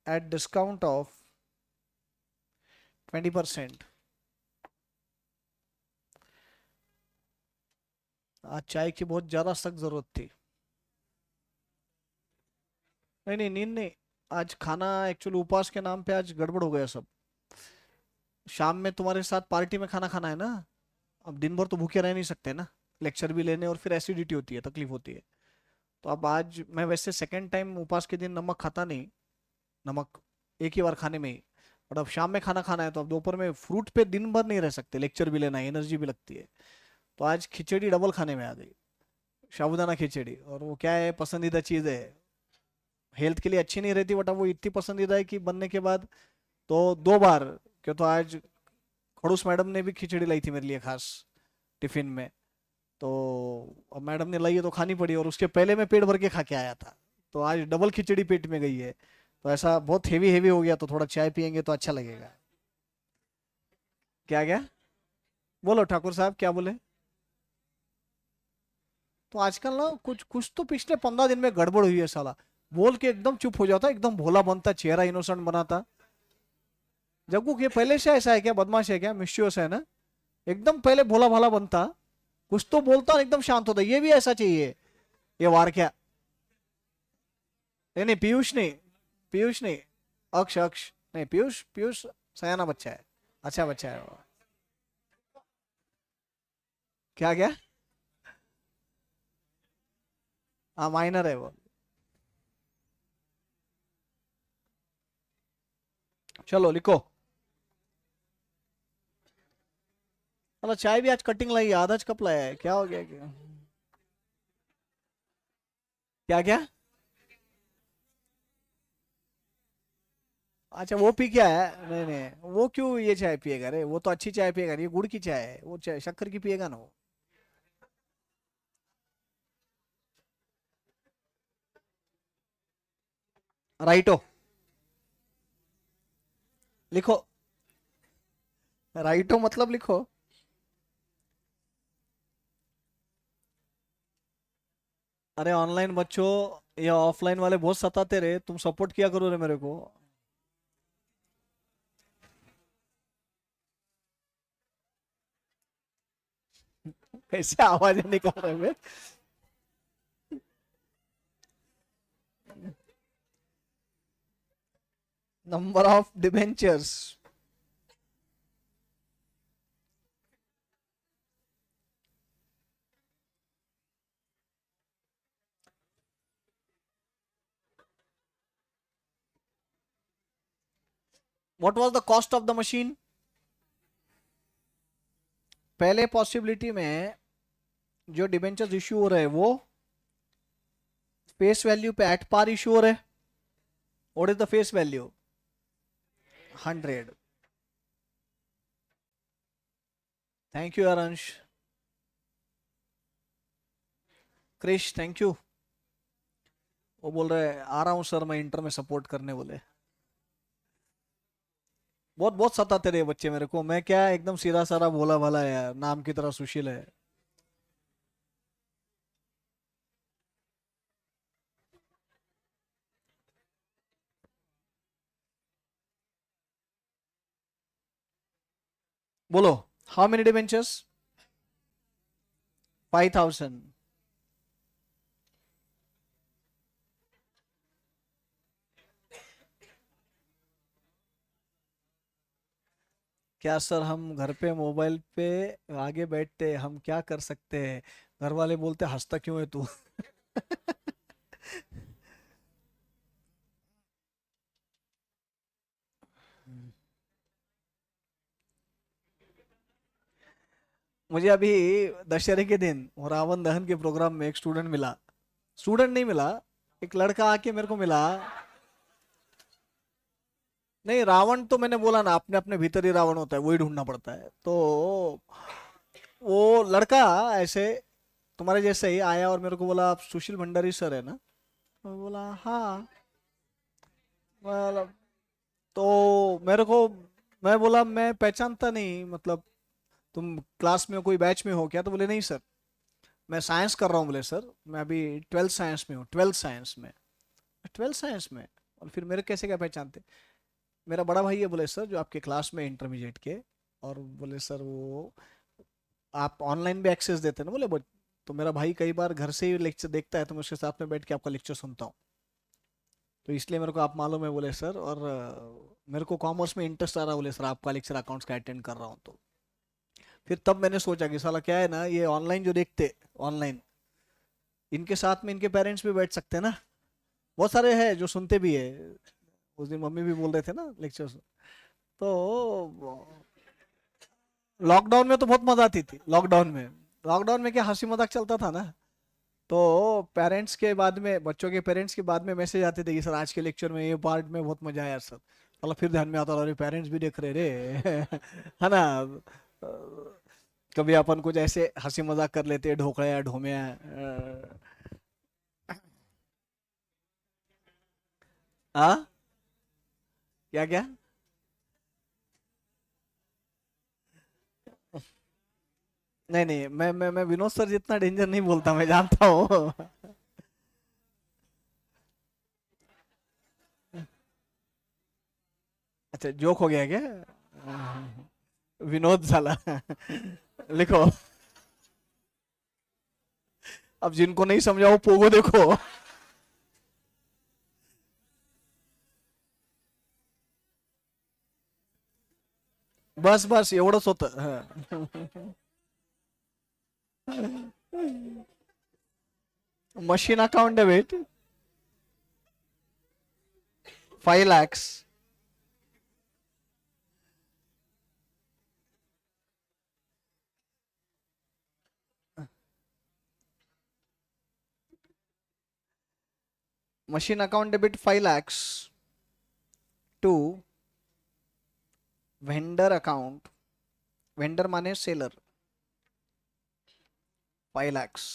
at discount of 20%. आज चाय की बहुत ज्यादा सख्त जरूरत थी. नहीं नहीं, नींद नहीं. आज खाना एक्चुअली उपवास के नाम पे आज गड़बड़ हो गया सब. शाम में तुम्हारे साथ पार्टी में खाना खाना है ना. अब दिन भर तो भूखे रह नहीं सकते ना. लेक्चर भी लेने और फिर एसिडिटी होती है, तकलीफ होती है. तो अब आज मैं वैसे सेकंड टाइम उपवास के दिन नमक खाता नहीं. नमक एक ही बार खाने में ही. और अब शाम में खाना खाना है तो अब दोपहर में फ्रूट पे दिन भर नहीं रह सकते. लेक्चर भी लेना है, एनर्जी भी लगती है. तो आज खिचड़ी डबल खाने में आ गई. साबूदाना खिचड़ी. और वो क्या है, पसंदीदा चीज़ है. हेल्थ के लिए अच्छी नहीं रहती बट अब वो इतनी पसंदीदा है कि बनने के बाद तो 2 बार. क्यों, तो आज खड़ूस मैडम ने भी खिचड़ी लाई थी मेरे लिए खास टिफिन में. तो अब मैडम ने लाई है तो खानी पड़ी, और उसके पहले मैं पेट भर के खा के आया था. तो आज डबल खिचड़ी पेट में गई है. तो ऐसा बहुत हेवी हेवी हो गया, तो थोड़ा चाय पियेंगे तो अच्छा लगेगा. क्या क्या? बोलो ठाकुर साहब, क्या बोले? तो आजकल ना कुछ कुछ तो पिछले 15 दिन में गड़बड़ हुई है साला. बोल के एकदम चुप हो जाता, एकदम भोला बनता, चेहरा इनोसेंट बनाता. जग्गू के पहले से ऐसा है क्या? बदमाश है क्या? मिस्chievous है ना. एकदम पहले भोला भाला बनता, कुछ तो बोलता और एकदम शांत होता. ये भी ऐसा चाहिए. ये वार क्या? नहीं नहीं, पीयूष नहीं. पीयूष नहीं. अक्ष अक्ष. नहीं, पीयूष पीयूष सयाना बच्चा है. अच्छा बच्चा है वो. क्या क्या? हाँ, माइनर है वो. चलो लिखो. मतलब चाय भी आज कटिंग लाई है, आधा कप लाया है. क्या हो गया क्या? क्या क्या? अच्छा, वो पी क्या है? नहीं नहीं, वो क्यों ये चाय पिएगा रे? वो तो अच्छी चाय पिएगा. ये गुड़ की चाय है, वो चाय शक्कर की पिएगा ना वो. राइटो. लिखो. राइटो मतलब लिखो. अरे ऑनलाइन बच्चों या ऑफलाइन वाले बहुत सताते रहे, तुम सपोर्ट किया करो रे मेरे को. कैसे आवाज निकाल रहे हैं? Number of debentures, what was the cost of the machine? पहले पॉसिबिलिटी में जो डिबेंचर्स इश्यू हो रहे हैं वो फेस वैल्यू पे एट पार इश्यू हो रहे हैं. What is the face value? 100. Thank you Aransh. Krish thank you. वो बोल रहे आ रहा हूँ सर मैं इंटर में सपोर्ट करने, बोले. बहुत बहुत सताते रहे बच्चे मेरे को. मैं क्या एकदम सीधा सारा भोला भाला है यार, नाम की तरह सुशील है. बोलो. How many debentures? 5,000. क्या सर हम घर पे मोबाइल पे आगे बैठते हम क्या कर सकते हैं? घर वाले बोलते हंसता क्यों है तू? मुझे अभी दशहरे के दिन और रावण दहन के प्रोग्राम में एक स्टूडेंट मिला. स्टूडेंट नहीं मिला, एक लड़का आके मेरे को मिला. नहीं, रावण तो मैंने बोला ना, अपने अपने भीतर ही रावण होता है, वही ढूंढना पड़ता है. तो वो लड़का ऐसे तुम्हारे जैसे ही आया और मेरे को बोला आप सुशील भंडारी सर है ना? मैं बोला हाँ. मतलब तो मेरे को, मैं बोला मैं पहचानता नहीं, मतलब तुम क्लास में कोई बैच में हो क्या? तो बोले नहीं सर मैं साइंस कर रहा हूँ. बोले सर मैं अभी 12th साइंस में हूँ. 12th साइंस में? 12th साइंस में? और फिर मेरे कैसे क्या पहचानते? मेरा बड़ा भाई है बोले सर जो आपके क्लास में इंटरमीडिएट के. और बोले सर वो आप ऑनलाइन भी एक्सेस देते हैं ना? बोले तो मेरा भाई कई बार घर से ही लेक्चर देखता है तो मैं उसके साथ में बैठ के आपका लेक्चर सुनता हूँ, तो इसलिए मेरे को आप मालूम है. बोले सर और मेरे को कॉमर्स में इंटरेस्ट आ रहा है. बोले सर आपका लेक्चर अकाउंट्स का अटेंड कर रहा हूँ. तो फिर तब मैंने सोचा कि साला क्या है ना, ये ऑनलाइन जो देखते ऑनलाइन, इनके साथ में इनके पेरेंट्स भी बैठ सकते हैं ना. बहुत सारे हैं जो सुनते भी है. उस दिन मम्मी भी बोल रहे थे ना लेक्चर्स. तो लॉकडाउन में तो बहुत मजा आती थी. लॉकडाउन में क्या हंसी मजाक चलता था ना. तो पेरेंट्स के बाद में, बच्चों के पेरेंट्स के बाद में मैसेज आते थे कि सर आज के लेक्चर में ये पार्ट में बहुत मजा आया सर. मतलब फिर ध्यान में आता था अरे पेरेंट्स भी देख रहे रे. है ना? कभी अपन कुछ ऐसे हंसी मजाक कर लेते ढोकड़ा या ढोमिया. हाँ. क्या क्या? नहीं नहीं, मैं विनोद सर जितना डेंजर नहीं बोलता, मैं जानता हूँ. अच्छा जोक हो गया क्या? विनोद साला. लिखो. अब जिनको नहीं समझा वो पोगो देखो. बस बस एवढंच होतं. Machine account debit 5 lakhs. Machine account debit 5 lakhs to vendor account. Vendor माने सेलर. 5 lakhs.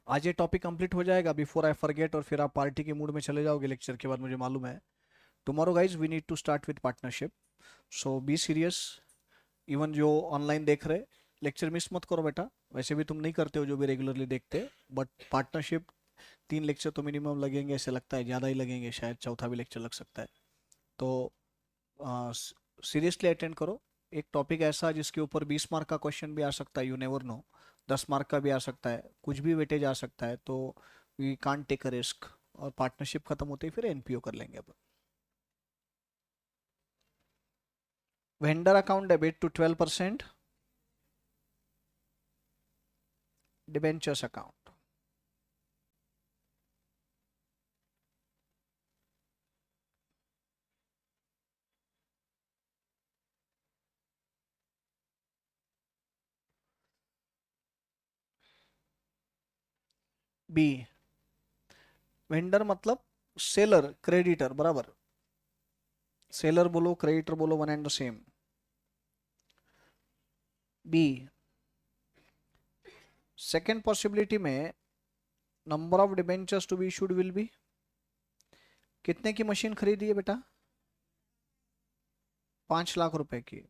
आज ये टॉपिक कंप्लीट हो जाएगा बिफोर आई फॉरगेट, और फिर आप पार्टी के मूड में चले जाओगे लेक्चर के बाद, मुझे मालूम है. Tomorrow guys we need to start with partnership. So be serious. Even जो ऑनलाइन देख रहे लेक्चर मिस मत करो बेटा, वैसे भी तुम नहीं करते हो जो भी रेगुलरली देखते, बट पार्टनरशिप 3 लेक्चर तो मिनिमम लगेंगे, ऐसे लगता है ज़्यादा ही लगेंगे, शायद चौथा भी लेक्चर लग सकता है। तो सीरियसली अटेंड करो। एक टॉपिक ऐसा जिसके ऊपर 20 मार्क का क्वेश्चन भी आ सकता है, यू नेवर नो, 10 मार्क का भी आ सकता है, कुछ भी वेटेज आ सकता है, तो we can't take a risk. और पार्टनरशिप खत्म होते ही फिर एनपीओ कर लेंगे अब। Vendor account debit to 12%, debentures account. B, vendor मतलब सेलर क्रेडिटर बराबर, सेलर बोलो क्रेडिटर बोलो, one and the same. B, second possibility में number of debentures to be issued will be, कितने की मशीन खरीदी है बेटा? 5 लाख रुपए की।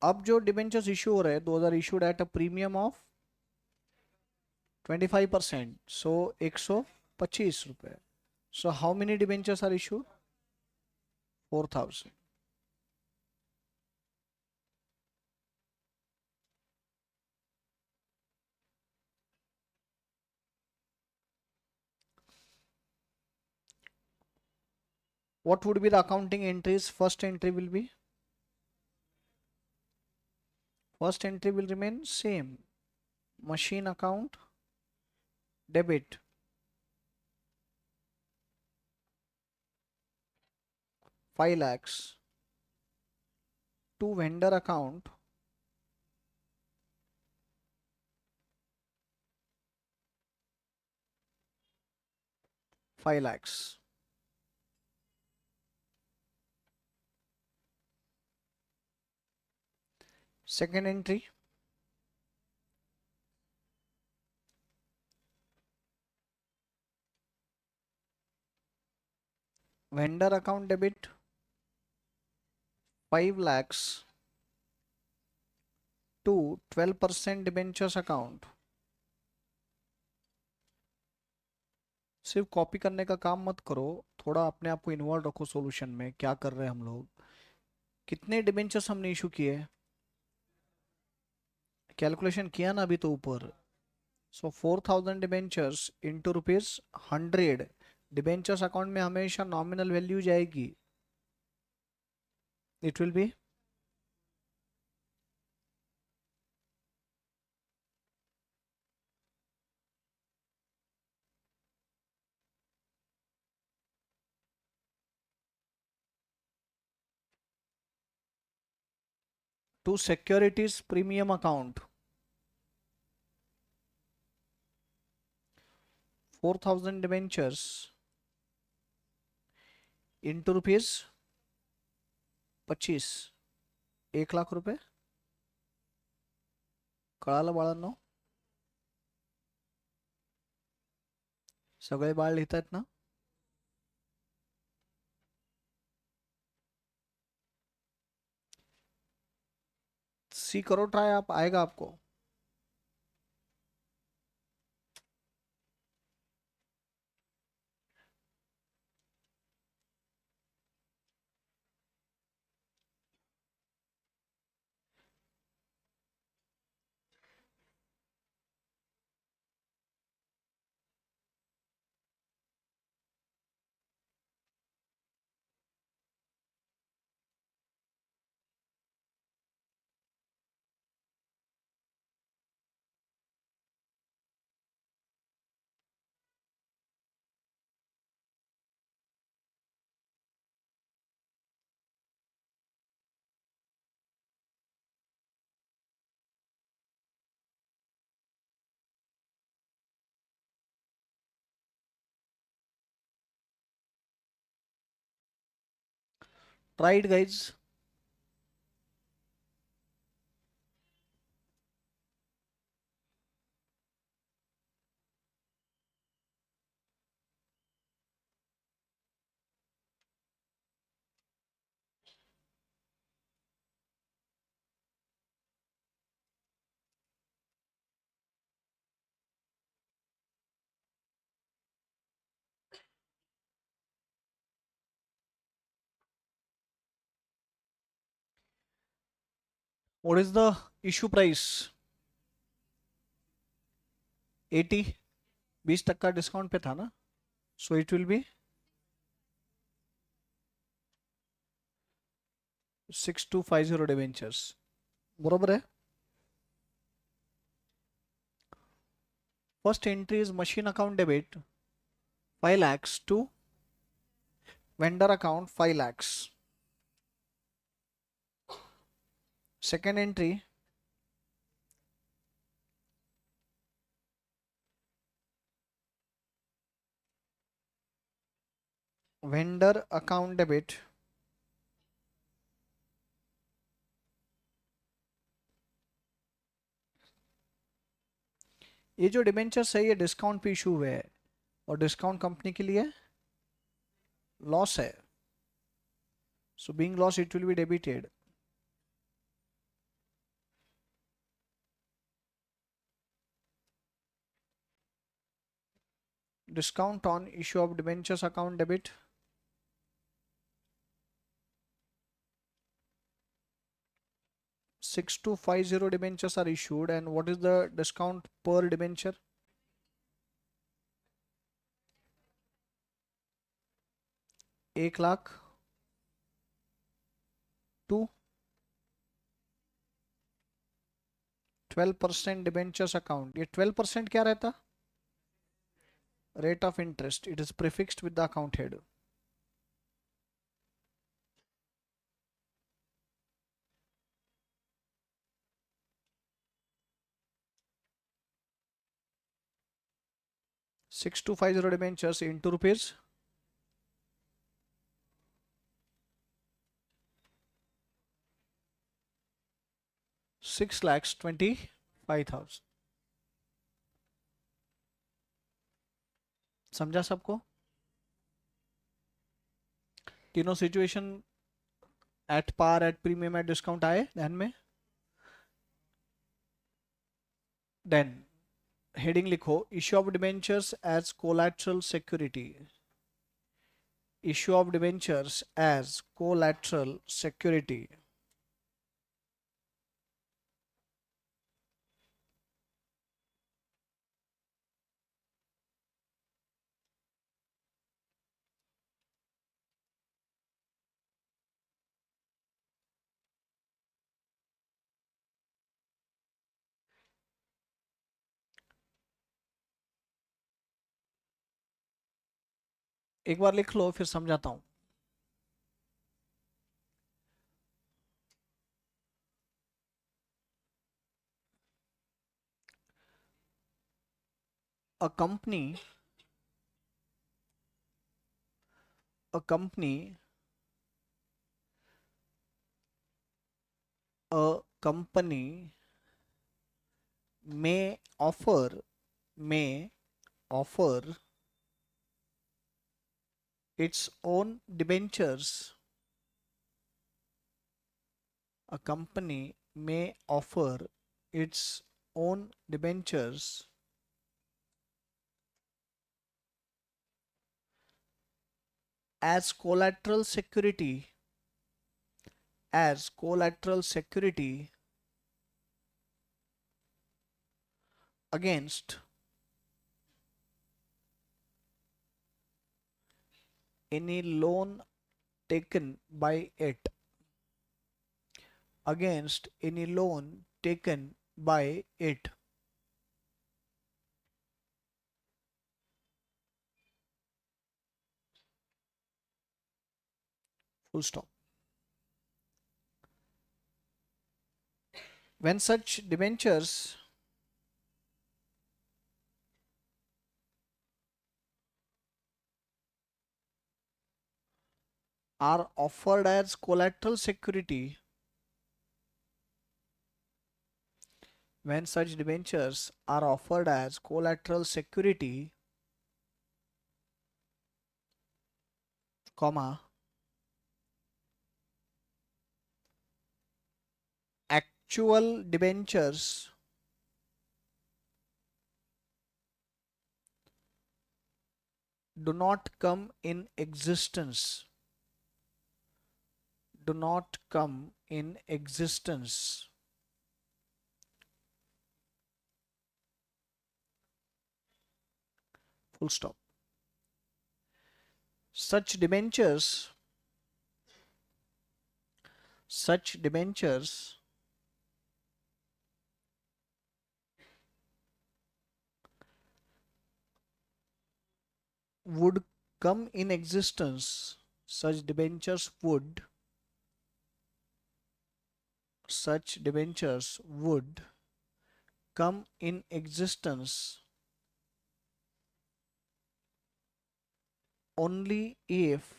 अब जो डिबेंचर्स इशू हो रहे हैं, 2000 issued at a premium of 25%, so 125 रुपए। So how many debentures are issued? 4000। What would be the accounting entries? First entry will be, first entry will remain same. Machine account debit 5 lakhs to vendor account 5 lakhs. Second entry, vendor account debit 5 lakhs to 12% debentures account। सिर्फ copy करने का काम मत करो, थोड़ा अपने आप को इन्वॉल्व रखो सॉल्यूशन में, क्या कर रहे हैं हम लोग, कितने डिबेंचर्स हमने इशू किए, कैलकुलेशन किया ना अभी तो ऊपर। So 4000 debentures into rupees 100, debentures account में हमेशा नॉमिनल वैल्यू जाएगी, it will be to securities premium account 4000 debentures into rupees 25, 1 lakh रुपए। कळालं बाळांनो? सगळे बाळ लिहितायत ना? सी करो ट्राई, आप आएगा आपको। Try it guys. What is the issue price? 80, 20% discount पे था ना, so it will B 6250 debentures, बरोबर है. First entry is machine account debit 5 lakhs to vendor account 5 lakhs. Second entry, vendor account debit ये जो डिबेंचर्स है ये discount पे इशू हुए है और डिस्काउंट कंपनी के लिए लॉस है, so being loss it will be debited. Discount on issue of debentures account debit 6250 debentures are issued, and what is the discount per debenture? 1 lakh to 12% debentures account. ये 12% क्या रहता? Rate of interest. It is prefixed with the account head. Six two five zero debentures into rupees 6,25,000. समझा सबको? तीनों situation at par, at premium, at discount आए ध्यान में. Then heading लिखो, issue of debentures as collateral security. Issue of debentures as collateral security. एक बार लिख लो फिर समझाता हूं. a company a company a company may offer its own debentures. A company may offer its own debentures as collateral security against any loan taken by it. Against any loan taken by it. Full stop. When such debentures are offered as collateral security, when such debentures are offered as collateral security, comma, actual debentures do not come in existence. Do not come in existence. full stop. Such debentures would come in existence. Such debentures would come in existence only if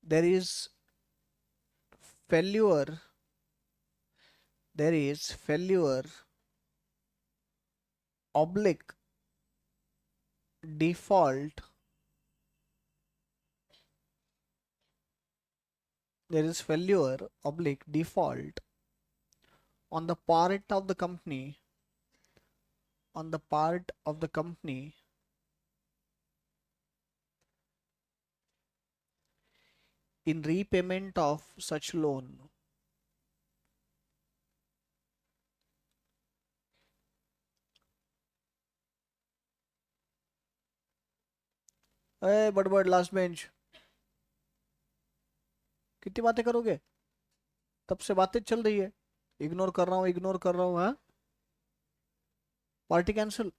there is failure oblique default on the part of the company in repayment of such loan. अरे बड़बड़ last bench, कितनी बातें करोगे? तब से बातें चल रही है, इग्नोर कर रहा हूँ हाँ। Party cancel.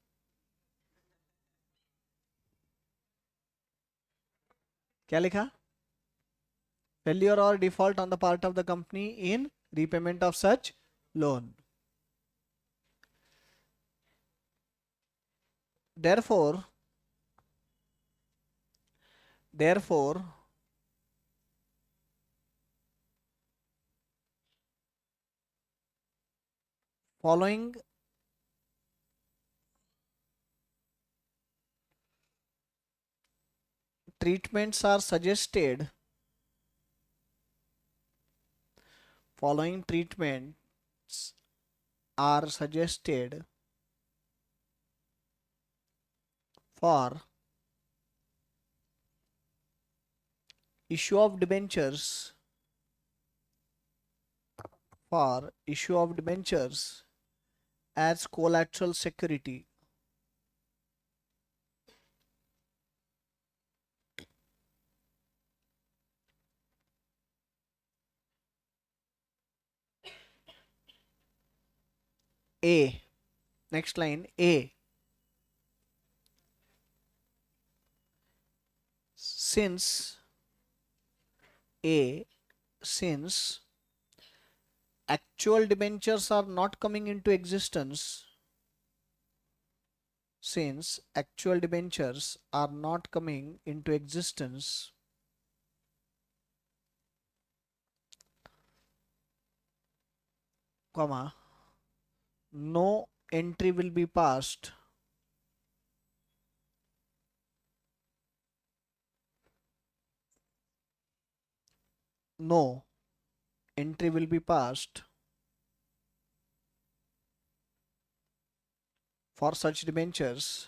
क्या लिखा? फेल्योर और default on the part of the company in repayment of such loan. Therefore, following treatments are suggested for issue of debentures as collateral security. A, next line, A, since actual debentures are not coming into existence, comma, no entry will be passed for such debentures,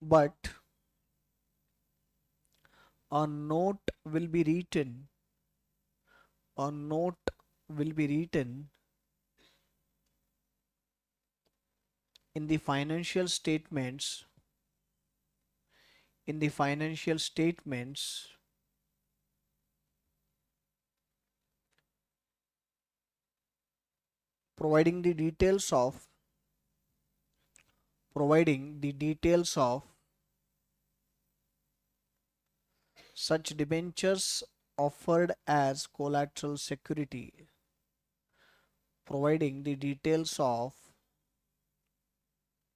but a note will be written in the financial statements providing the details of such debentures offered as collateral security, providing the details of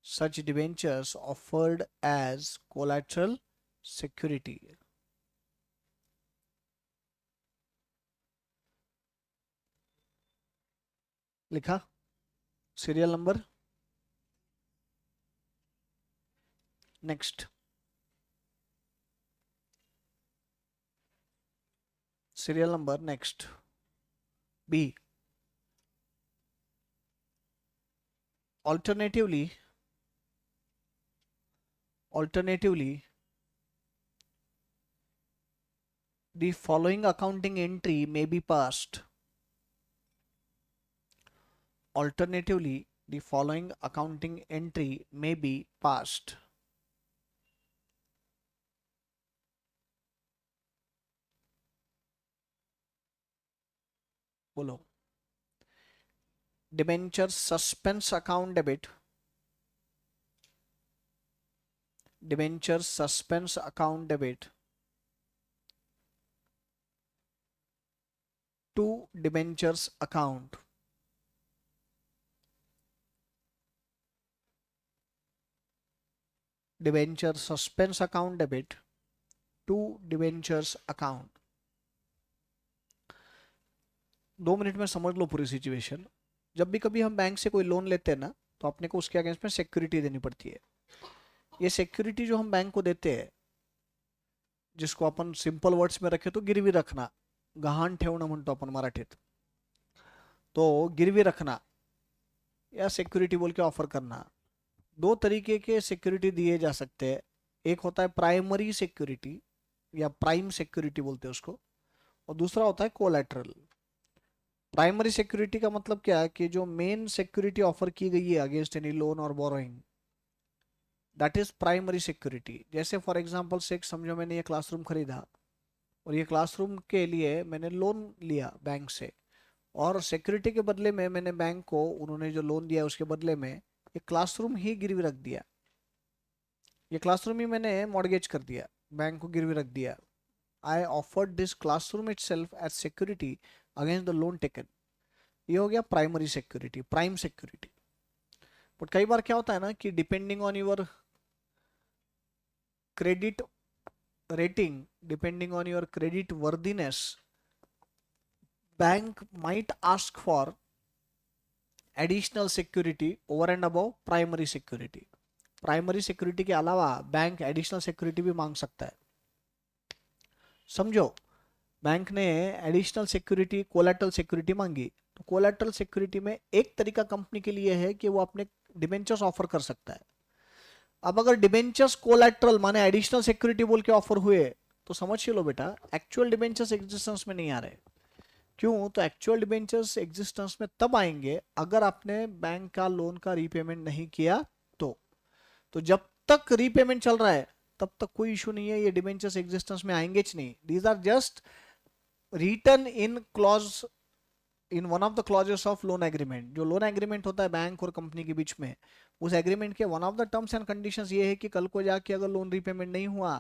such debentures offered as collateral security. लिखा? Serial number next, serial number next. B, alternatively The following accounting entry may be passed. Alternatively, the following accounting entry may be passed. बोलो. Debenture suspense account debit. Debenture suspense account debit. To debentures account. Debenture suspense account debit to debentures account. 2 minute में समझ लो पूरी situation. जब भी कभी हम bank से कोई लोन लेते हैं ना, तो अपने को उसके अगेंस्ट में सिक्योरिटी देनी पड़ती है. ये सिक्योरिटी जो हम बैंक को देते हैं, जिसको अपन सिंपल वर्ड्स में रखे तो गिरवी रखना, गहाण ठेवणं म्हणतो आपण मराठीत. तो गिरवी रखना या सिक्योरिटी बोल के ऑफर करना. 2 तरीके के सिक्योरिटी दिए जा सकते हैं. एक होता है प्राइमरी सिक्योरिटी या प्राइम सिक्योरिटी बोलते हैं उसको, और दूसरा होता है कोलैटरल. प्राइमरी सिक्योरिटी का मतलब क्या है कि जो मेन सिक्योरिटी ऑफर की गई है अगेंस्ट एनी लोन और borrowing, that is primary security. जैसे फॉर एग्जांपल से समझो मैंने ये क्लासरूम खरीदा और ये क्लासरूम के लिए मैंने लोन लिया बैंक से, और सिक्योरिटी के बदले में मैंने बैंक को, उन्होंने जो लोन दिया उसके बदले में ये क्लासरूम ही गिरवी रख दिया. ये क्लासरूम ही मैंने मॉर्गेज कर दिया, बैंक को गिरवी रख दिया. I offered this classroom itself as security against the loan taken. ये हो गया primary security, prime security. But कई बार क्या होता है ना कि depending on your credit rating, depending on your credit worthiness, bank might ask for additional security over and above primary security. Primary security के अलावा बैंक एडिशनल सिक्योरिटी भी मांग सकता है. समझो, बैंक ने एडिशनल सिक्योरिटी कोलैटरल सिक्योरिटी मांगी, तो कोलैटरल सिक्योरिटी में एक तरीका कंपनी के लिए है कि वो अपने डिबेंचर्स ऑफर कर सकता है. अब अगर डिबेंचर्स कोलैटरल माने एडिशनल सिक्योरिटी बोल के ऑफर हुए, तो समझ लो बेटा, एक्चुअल डिबेंचर्स एग्जिस्टेंस में नहीं आ रहे. क्यों? तो एक्चुअल डिबेंचर्स एग्जिस्टेंस में तब आएंगे अगर आपने बैंक का लोन का रीपेमेंट नहीं किया तो जब तक रीपेमेंट चल रहा है तब तक कोई इशू नहीं है, ये डिबेंचर्स एग्जिस्टेंस में आएंगे नहीं. These are just written in clause in one of the clauses of loan agreement. जो लोन एग्रीमेंट होता है बैंक और कंपनी के बीच में, उस एग्रीमेंट के one of the terms and conditions ये है कि कल को जाके अगर लोन रीपेमेंट नहीं हुआ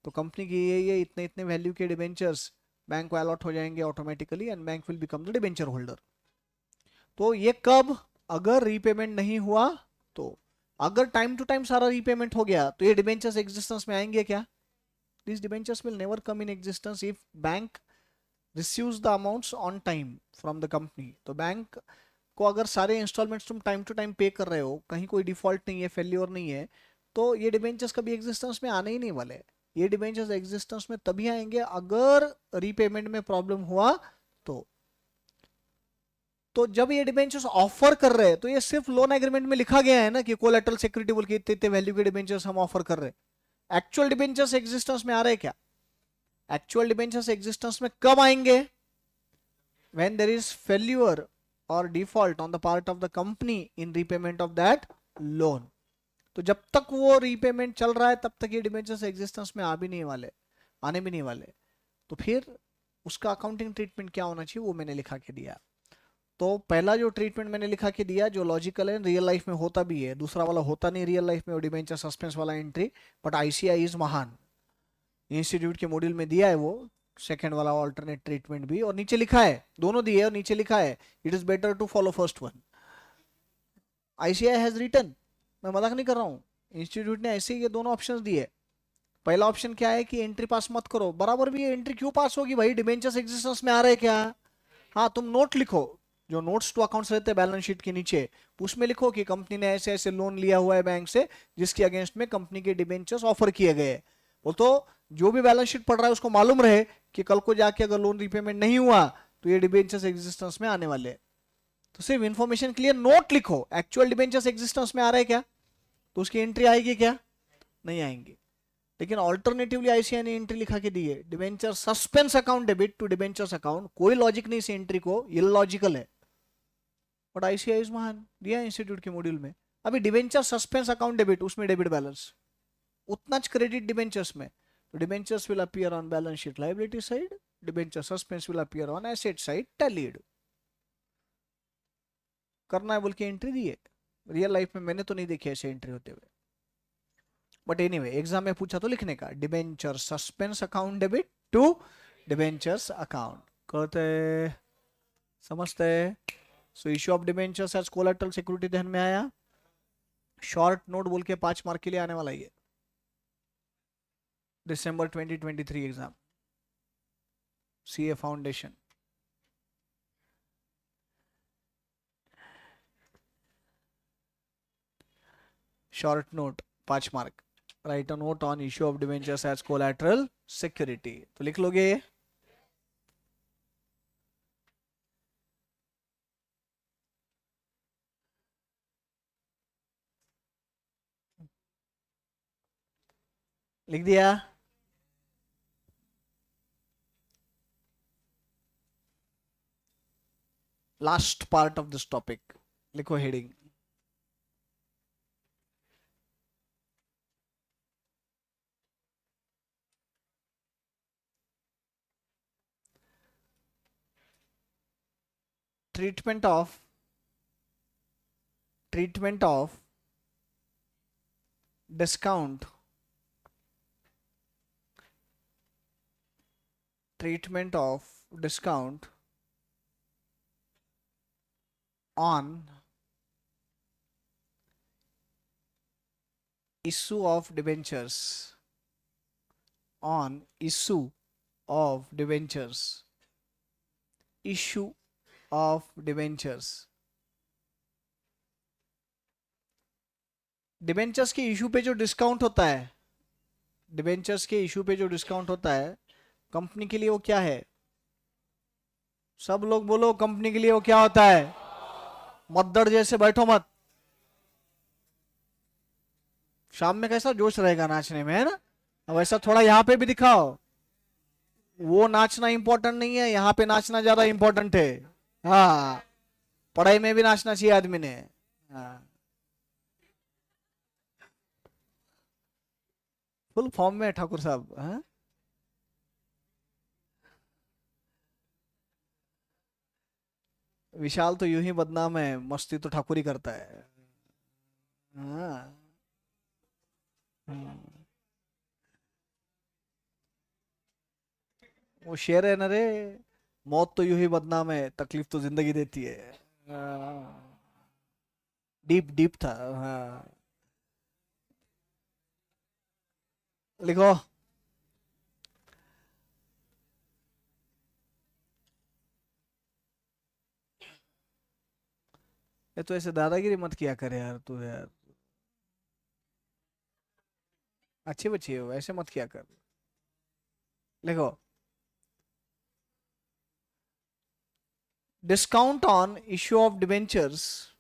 तो कंपनी की ये इतने इतने वैल्यू के डिबेंचर्स बैंक को अलॉट हो जाएंगे automatically and bank will become the debenture holder. तो ये कब? अगर रीपेमेंट नहीं हुआ तो. अगर टाइम टू टाइम सारा रीपेमेंट हो गया तो ये डिबेंचर्स एग्जिस्टेंस में आएंगे क्या? This debentures will never come in existence if bank receives the amounts on time from the company. तो बैंक को अगर सारे इंस्टॉलमेंट्स तुम टाइम टू टाइम पे कर रहे हो, कहीं कोई डिफॉल्ट नहीं है, फेल्योर नहीं है, तो ये डिबेंचर्स कभी एग्जिस्टेंस में आने ही नहीं वाले. ये डिबेंचर्स एग्जिस्टेंस में तभी आएंगे अगर रीपेमेंट में प्रॉब्लम हुआ तो. तो जब ये डिबेंचर्स ऑफर कर रहे हैं तो ये सिर्फ लोन एग्रीमेंट में लिखा गया है ना कि कोलैटरल सिक्योरिटी बोल के इतने इतने वैल्यू के डिबेंचर्स हम ऑफर कर रहे हैं. एक्चुअल डिबेंचर्स एग्जिस्टेंस में आ रहे हैं क्या? एक्चुअल डिबेंचर्स एग्जिस्टेंस में कब आएंगे? व्हेन देयर इज फेल्यूर और default on the part of the company in repayment of that loan. तो जब तक वो रीपेमेंट चल रहा है तब तक ये डिबेंचर्स एग्जिस्टेंस में आ भी नहीं वाले, आने भी नहीं वाले. तो फिर उसका अकाउंटिंग ट्रीटमेंट क्या होना चाहिए वो मैंने लिखा के दिया. तो पहला जो ट्रीटमेंट मैंने लिखा के दिया जो लॉजिकल है, रियल लाइफ में होता भी है. दूसरा वाला होता नहीं रियल लाइफ में, वो डिबेंचर सस्पेंस वाला एंट्री. बट आईसीआई इज महान, इंस्टीट्यूट के मॉड्यूल में दिया है वो सेकंड वाला ऑल्टरनेट ट्रीटमेंट भी, और नीचे लिखा है, दोनों दिए और नीचे लिखा है it is better to follow first one. ICI has written, मैं मजाक नहीं कर रहा हूँ, इंस्टीट्यूट ने ऐसे ये दोनों ऑप्शंस दिए. पहला ऑप्शन क्या है कि एंट्री पास मत करो. बराबर भी एंट्री क्यों पास होगी भाई? डिबेंचर्स एग्जिस्टेंस में आ रहे क्या? हाँ, तुम नोट लिखो, जो नोट्स टू अकाउंट्स रहते हैं बैलेंस शीट के नीचे, उसमें लिखो कि कंपनी ने ऐसे ऐसे लोन लिया हुआ है बैंक से जिसके अगेंस्ट में कंपनी के डिबेंचर्स ऑफर किए गए. वो तो जो भी बैलेंस शीट पढ़ रहा है उसको मालूम रहे कि कल को जाके अगर लोन रीपेमेंट नहीं हुआ तो ये डिबेंचर्स एग्जिस्टेंस में आने वाले. तो सिर्फ इंफॉर्मेशन के लिए नोट लिखो, एक्चुअल डिबेंचर्स एग्जिस्टेंस में आ रहे हैं क्या, तो उसकी एंट्री आएगी क्या? नहीं आएंगी. लेकिन ऑल्टरनेटिवली आईसीआई ने एंट्री लिखा के दी है, debenture suspense account debit to debentures account. कोई लॉजिक नहीं इस एंट्री को, इलॉजिकल है, बट आईसीआई इज महान, दिया इंस्टीट्यूट के मॉड्यूल में। अभी डिबेंचर सस्पेंस अकाउंट डेबिट, उसमें डेबिट बैलेंस, उतना क्रेडिट डिबेंचर्स में, तो debentures will appear on balance sheet liability side, debenture suspense will appear on asset side tallied. करना है बोल के एंट्री दी है, रियल लाइफ में मैंने तो नहीं देखी ऐसे एंट्री होते हुए, बट एनीवे एग्जाम में पूछा तो लिखने का, debenture suspense account debit to debentures account. कहते समझते। So issue of debentures as collateral security ध्यान में आया। शॉर्ट नोट बोल के 5 मार्क के लिए आने वाला ये दिसंबर 2023 exam, CA foundation. Short note 5 mark, write a note on issue of debentures as collateral security, तो लिख लोगे ये। लिख दिया। Last part of this topic, लिखो heading. Treatment of discount, treatment of discount on issue of debentures, on issue of debentures, issue of debentures। Debentures के issue पे जो डिस्काउंट होता है, डिबेंचर्स के इशू पे जो डिस्काउंट होता है कंपनी के लिए वो क्या है? सब लोग बोलो, कंपनी के लिए वो क्या होता है? मद्दड़ जैसे बैठो मत, शाम में कैसा जोश रहेगा नाचने में, है ना? अब ऐसा थोड़ा यहाँ पे भी दिखाओ। वो नाचना इंपॉर्टेंट नहीं है, यहाँ पे नाचना ज्यादा इंपॉर्टेंट है। हाँ, पढ़ाई में भी नाचना चाहिए आदमी ने। हाँ, फुल फॉर्म में ठाकुर साहब। हाँ, विशाल तो यूं ही बदनाम है, मस्ती तो ठाकुर ही करता है। हाँ। हम्म, वो शेर है ना रे, मौत तो यूं ही बदनाम है, तकलीफ तो जिंदगी देती है। डीप डीप था। हाँ, लिखो। ये तो ऐसे दादागिरी मत किया करे यार तू यार, अच्छी बच्ची हो, ऐसे मत किया कर। लिखो, discount on issue of debentures,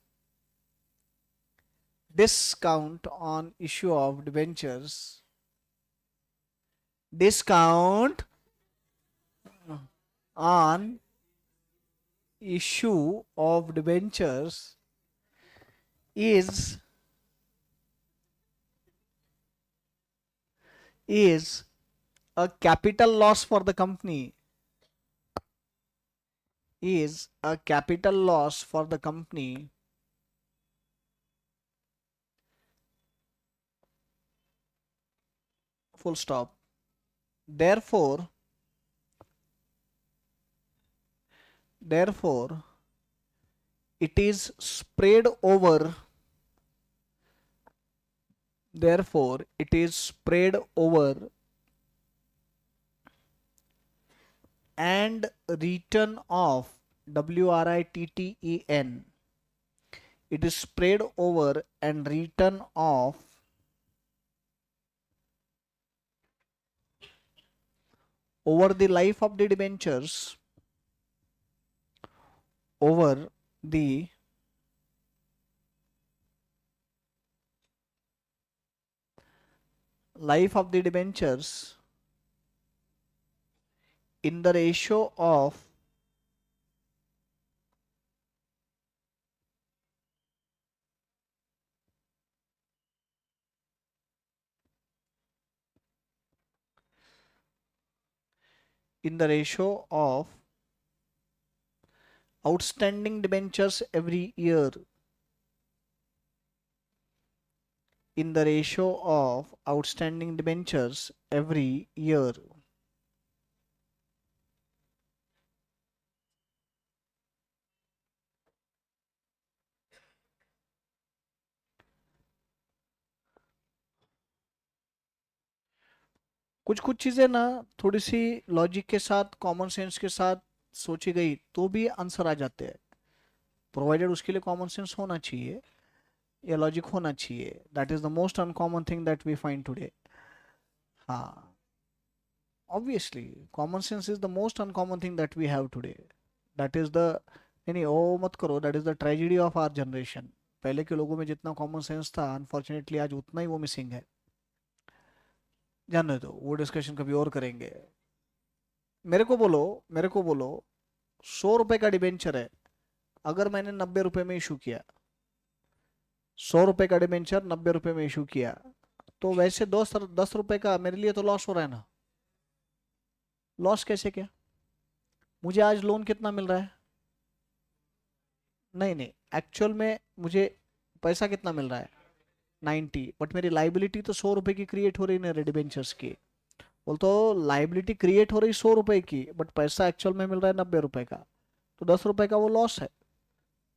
discount on issue of debentures, discount on issue of debentures is a capital loss for the company, is a capital loss for the company, full stop. Therefore, it is spread over, therefore it is spread over and return of, WRITTEN, it is spread over and return of over the life of the debentures, over the life of the debentures in the ratio of outstanding debentures every year, in the ratio of outstanding debentures every year. कुछ कुछ चीजें ना थोड़ी सी logic के साथ, common sense के साथ सोची गई तो भी आंसर आ जाते हैं, प्रोवाइडेड उसके लिए कॉमन सेंस होना चाहिए या लॉजिक होना चाहिए. That is the most uncommon thing that we find today. हाँ, obviously common sense is the most uncommon thing that we have today. That is the, नहीं नहीं ओ मत करो, that is the tragedy of our generation. पहले के लोगों में जितना कॉमन सेंस था, अनफॉर्चुनेटली आज उतना ही वो मिसिंग है. जानने दो, वो डिस्कशन कभी और करेंगे. मेरे को बोलो, मेरे को बोलो, 100 रुपए का डिबेंचर है, अगर मैंने 90 रुपए में इशू किया, 100 रुपए का डिबेंचर 90 रुपए में इशू किया, तो वैसे 10 रुपए का मेरे लिए तो लॉस हो रहा है ना. लॉस कैसे क्या? मुझे आज लोन कितना मिल रहा है? नहीं नहीं, एक्चुअल में मुझे पैसा कितना मिल रहा है? 90, बट मेरी लाइबिलिटी तो 100 रुपए की क्रिएट हो रही है डिबेंचर्स की. बोल तो लाइबिलिटी क्रिएट हो रही 100 रुपए की, बट पैसा एक्चुअल में मिल रहा है 90 रुपए का, तो 10 रुपए का वो लॉस है.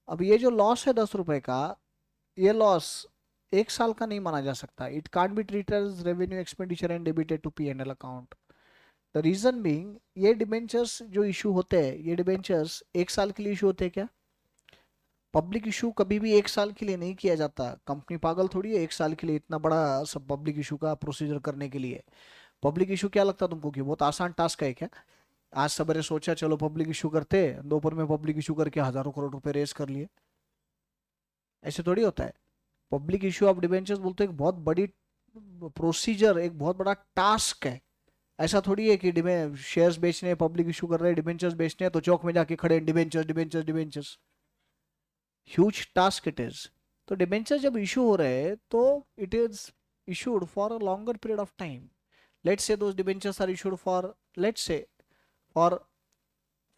अब ये जो लॉस है 10 रुपए का, ये लॉस 1 साल का नहीं माना जा सकता. It can't be treated as revenue expenditure and debited to P&L account. The reason being, ये डिबेंचर्स जो इशू होते हैं, ये डिबेंचर्स 1 साल के लिए इशू होते हैं क्या? पब्लिक इशू कभी भी 1 साल के लिए नहीं किया जाता. कंपनी पागल थोड़ी है 1 साल के लिए इतना बड़ा सब पब्लिक इशू का प्रोसीजर करने के लिए. पब्लिक इशू क्या लगता तुमको कि बहुत आसान टास्क है क्या? आज सवेरे सोचा चलो पब्लिक इशू करते, दोपहर में पब्लिक इशू करके हजारों करोड़ रुपए रेस कर लिए. ऐसे थोड़ी होता है. पब्लिक इशू ऑफ डिबेंचर्स बोलते हैं एक बहुत बड़ी प्रोसीजर, एक बहुत बड़ा टास्क है. ऐसा थोड़ी है कि शेयर्स बेचने हैं, पब्लिक इशू कर रहे हैं, डिबेंचर्स बेचने हैं तो चौक में जाके खड़े debentures debentures debentures. Huge task it is. तो डिबेंचर जब इशू हो रहे हैं तो it is issued for a longer period of time. Let's say those debentures are issued for, let's say, for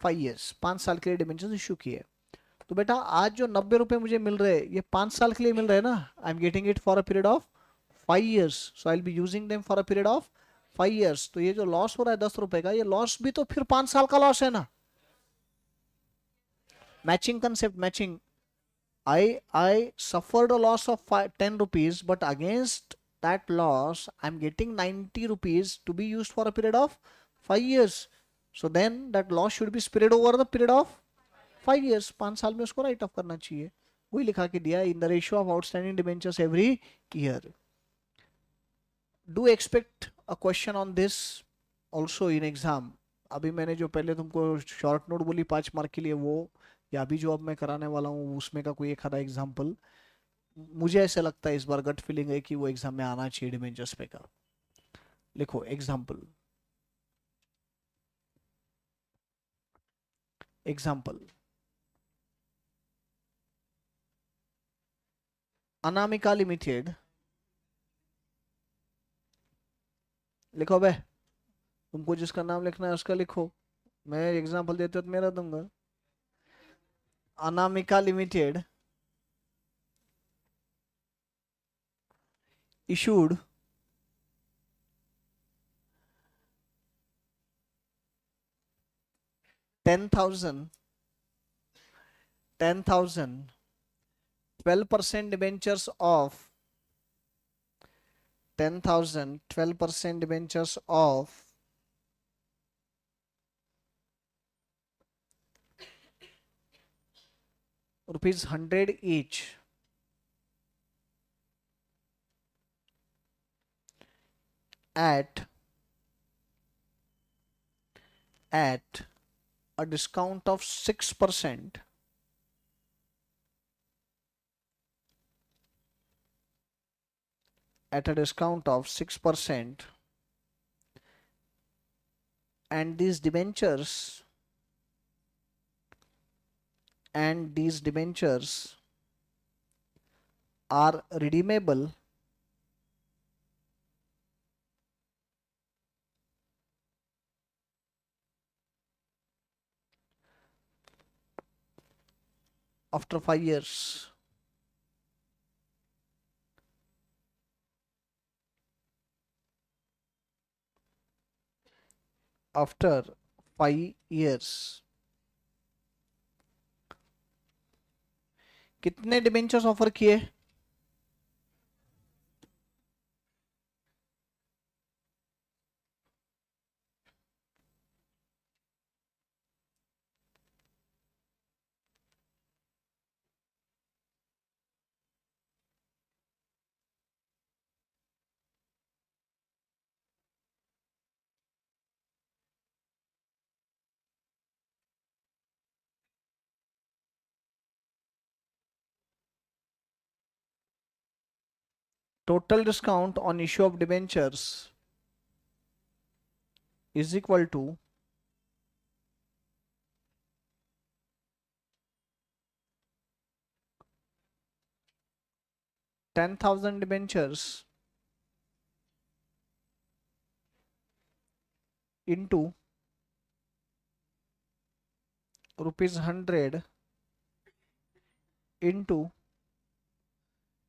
5 years, 5 साल के लिए डिबेंचर्स इशू किए. तो बेटा आज जो 90 रुपए मुझे मिल रहे हैं, ये 5 साल के लिए मिल रहे हैं ना. I am getting it for a period of 5 years, so I will be using them for a period of 5 years. तो ये जो लॉस हो रहा है 10 रुपए का, ये लॉस भी तो फिर 5 साल का लॉस है ना. Matching concept, matching. I suffered a loss of 10 rupees, but against that loss, I'm getting 90 rupees to be used for a period of 5 years. So then that loss should be spread over the period of 5 years. 5 साल में उसको right of करना चाहिए. वही लिखा के दिया, in the ratio of outstanding debentures every year. Do expect a question on this also in exam. अभी मैंने जो पहले तुमको शॉर्ट नोट बोली 5 मार्क के लिए, वो या अभी जो अब मैं कराने वाला हूँ उसमें का कोई एक आधा एग्जाम्पल, मुझे ऐसा लगता है इस बार गट फीलिंग है कि वो एग्जाम में आना चाहिए डिबेंचर्स पे का. लिखो एग्जाम्पल. Example, Anamika limited. लिखो बे, तुमको जिसका नाम लिखना है उसका लिखो. मैं एग्जाम्पल देते हो तो मेरा दूंगा. Anamika limited issued ten thousand 12% debentures of 10,000 12% debentures of rupees 100 each at a discount of 6%, at a discount of 6%, and these debentures are redeemable after 5 years. After 5 years. कितने डिबेंचर्स ऑफर किए? Total discount on issue of debentures is equal to 10,000 debentures into rupees 100 into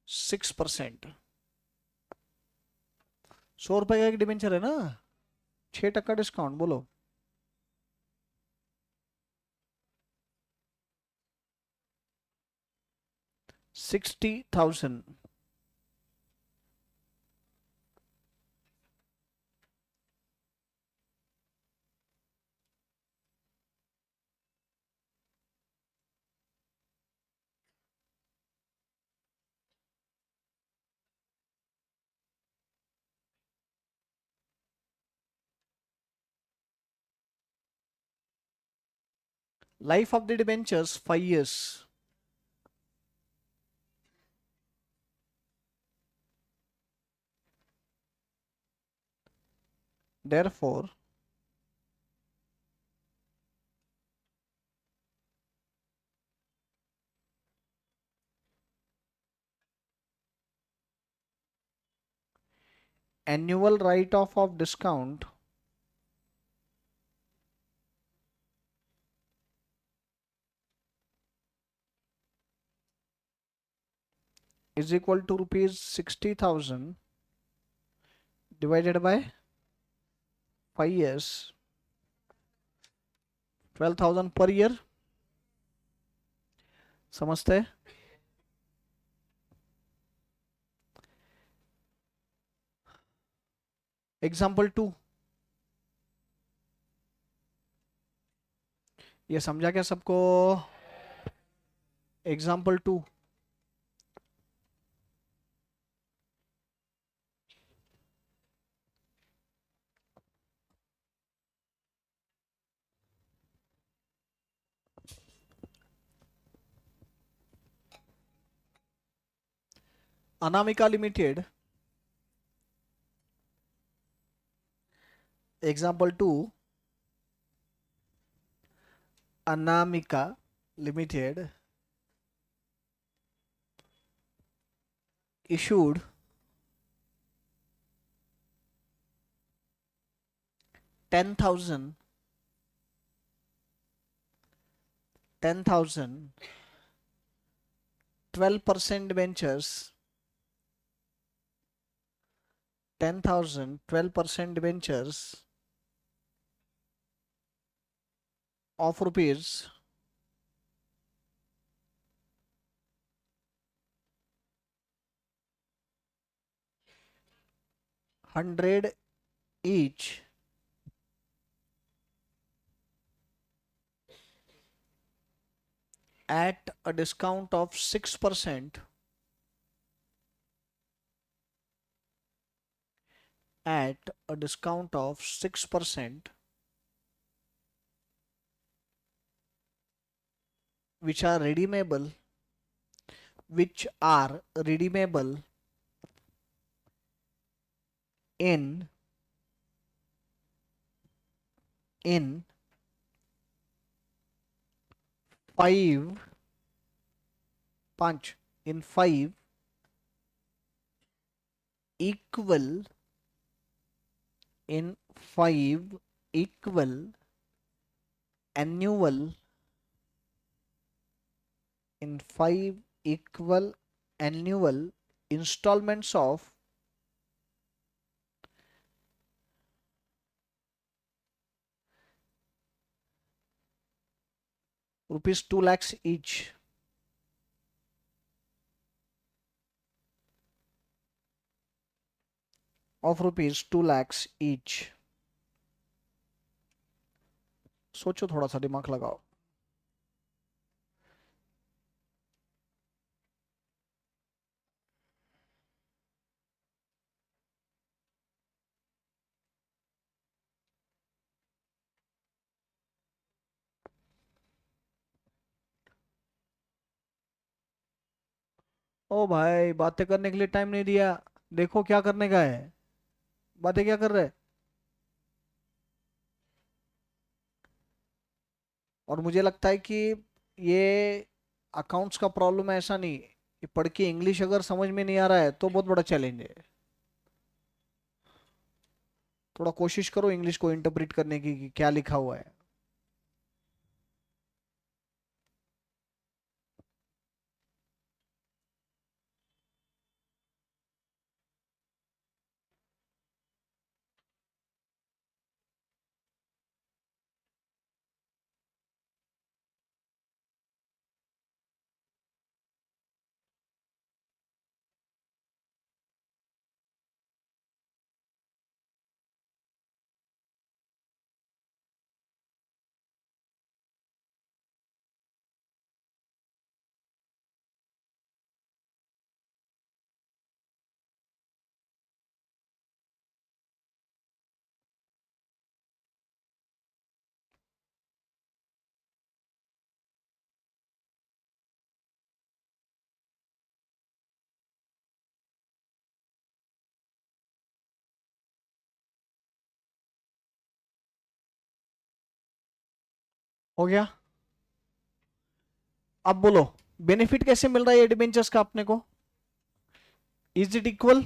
6%. 100 रुपए का एक debenture है ना, 6% discount बोलो। 60,000। Life of the debentures 5 years. Therefore, annual write-off of discount is equal to rupees 60,000 divided by 5 years, 12,000 per year. समझते हैं? Example 2, ये समझा क्या सबको? Example 2, Anamika limited, example 2, Anamika limited issued 10,000 12% debentures, 10,000 12% debentures of rupees 100 each at a discount of 6%, at a discount of 6%, which are redeemable in in 5 5 in 5 equal in 5 equal annual in 5 equal annual installments of rupees 2 lakhs each. Of rupees 2 lakhs each. सोचो, थोड़ा सा दिमाग लगाओ. ओ भाई, बातें करने के लिए टाइम नहीं दिया. देखो क्या करने का है. बातें क्या कर रहे हैं. और मुझे लगता है कि ये अकाउंट्स का प्रॉब्लम है, ऐसा नहीं. ये पढ़ के इंग्लिश अगर समझ में नहीं आ रहा है तो बहुत बड़ा चैलेंज है. थोड़ा कोशिश करो इंग्लिश को इंटरप्रेट करने की कि क्या लिखा हुआ है. हो गया. अब बोलो, बेनिफिट कैसे मिल रहा है ये डिबेंचर्स का अपने को. Is it equal.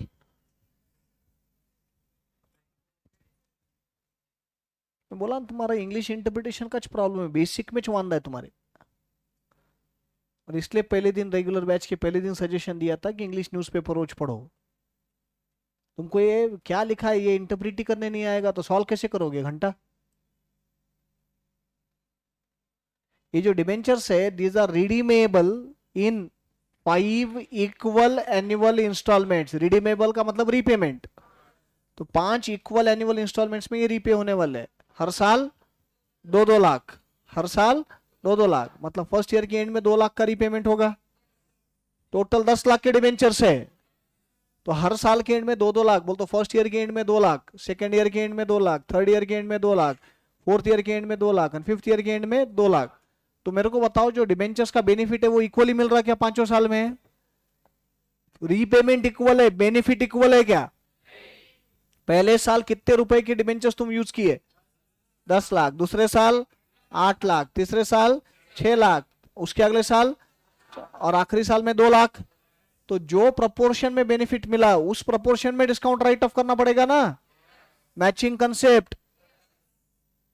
मैं बोला ना, तुम्हारा इंग्लिश इंटरप्रिटेशन का प्रॉब्लम है, बेसिक में चुवांदा है तुम्हारे. और इसलिए पहले दिन रेगुलर बैच के पहले दिन सजेशन दिया था कि इंग्लिश न्यूज़पेपर रोज पढ़ो. तुमको ये क्या लिखा है ये इंटरप्रिट करने नहीं आएगा तो सॉल्व कैसे करोगे घंटा. ये जो डिबेंचर्स है, these are redeemable in 5 equal annual instalments. Redeemable का मतलब रीपेमेंट. तो 5 इक्वल एनुअल इंस्टॉलमेंट्स में ये रीपे होने वाले हैं. हर साल 2-2 लाख. हर साल 2-2 लाख मतलब फर्स्ट ईयर के एंड में 2 लाख का रीपेमेंट होगा. टोटल 10 लाख के डिबेंचर्स है. तो हर साल के एंड में 2-2 लाख. बोल तो फर्स्ट ईयर के एंड में 2 लाख, सेकेंड ईयर के एंड में 2 लाख, थर्ड ईयर के एंड में 2 लाख, फोर्थ ईयर के एंड में 2 लाख और फिफ्थ ईयर के एंड में 2 लाख. तो मेरे को बताओ, जो डिबेंचर्स का बेनिफिट है वो इक्वली मिल रहा है क्या 5 साल में. रीपेमेंट इक्वल है, बेनिफिट इक्वल है क्या. पहले साल कितने रुपए के डिबेंचर्स तुम यूज किए. 10 लाख. दूसरे साल 8 लाख. तीसरे साल 6 लाख. उसके अगले साल और आखिरी साल में 2 लाख. तो जो प्रपोर्शन में बेनिफिट मिला उस प्रपोर्शन में डिस्काउंट राइट ऑफ करना पड़ेगा ना. Matching concept.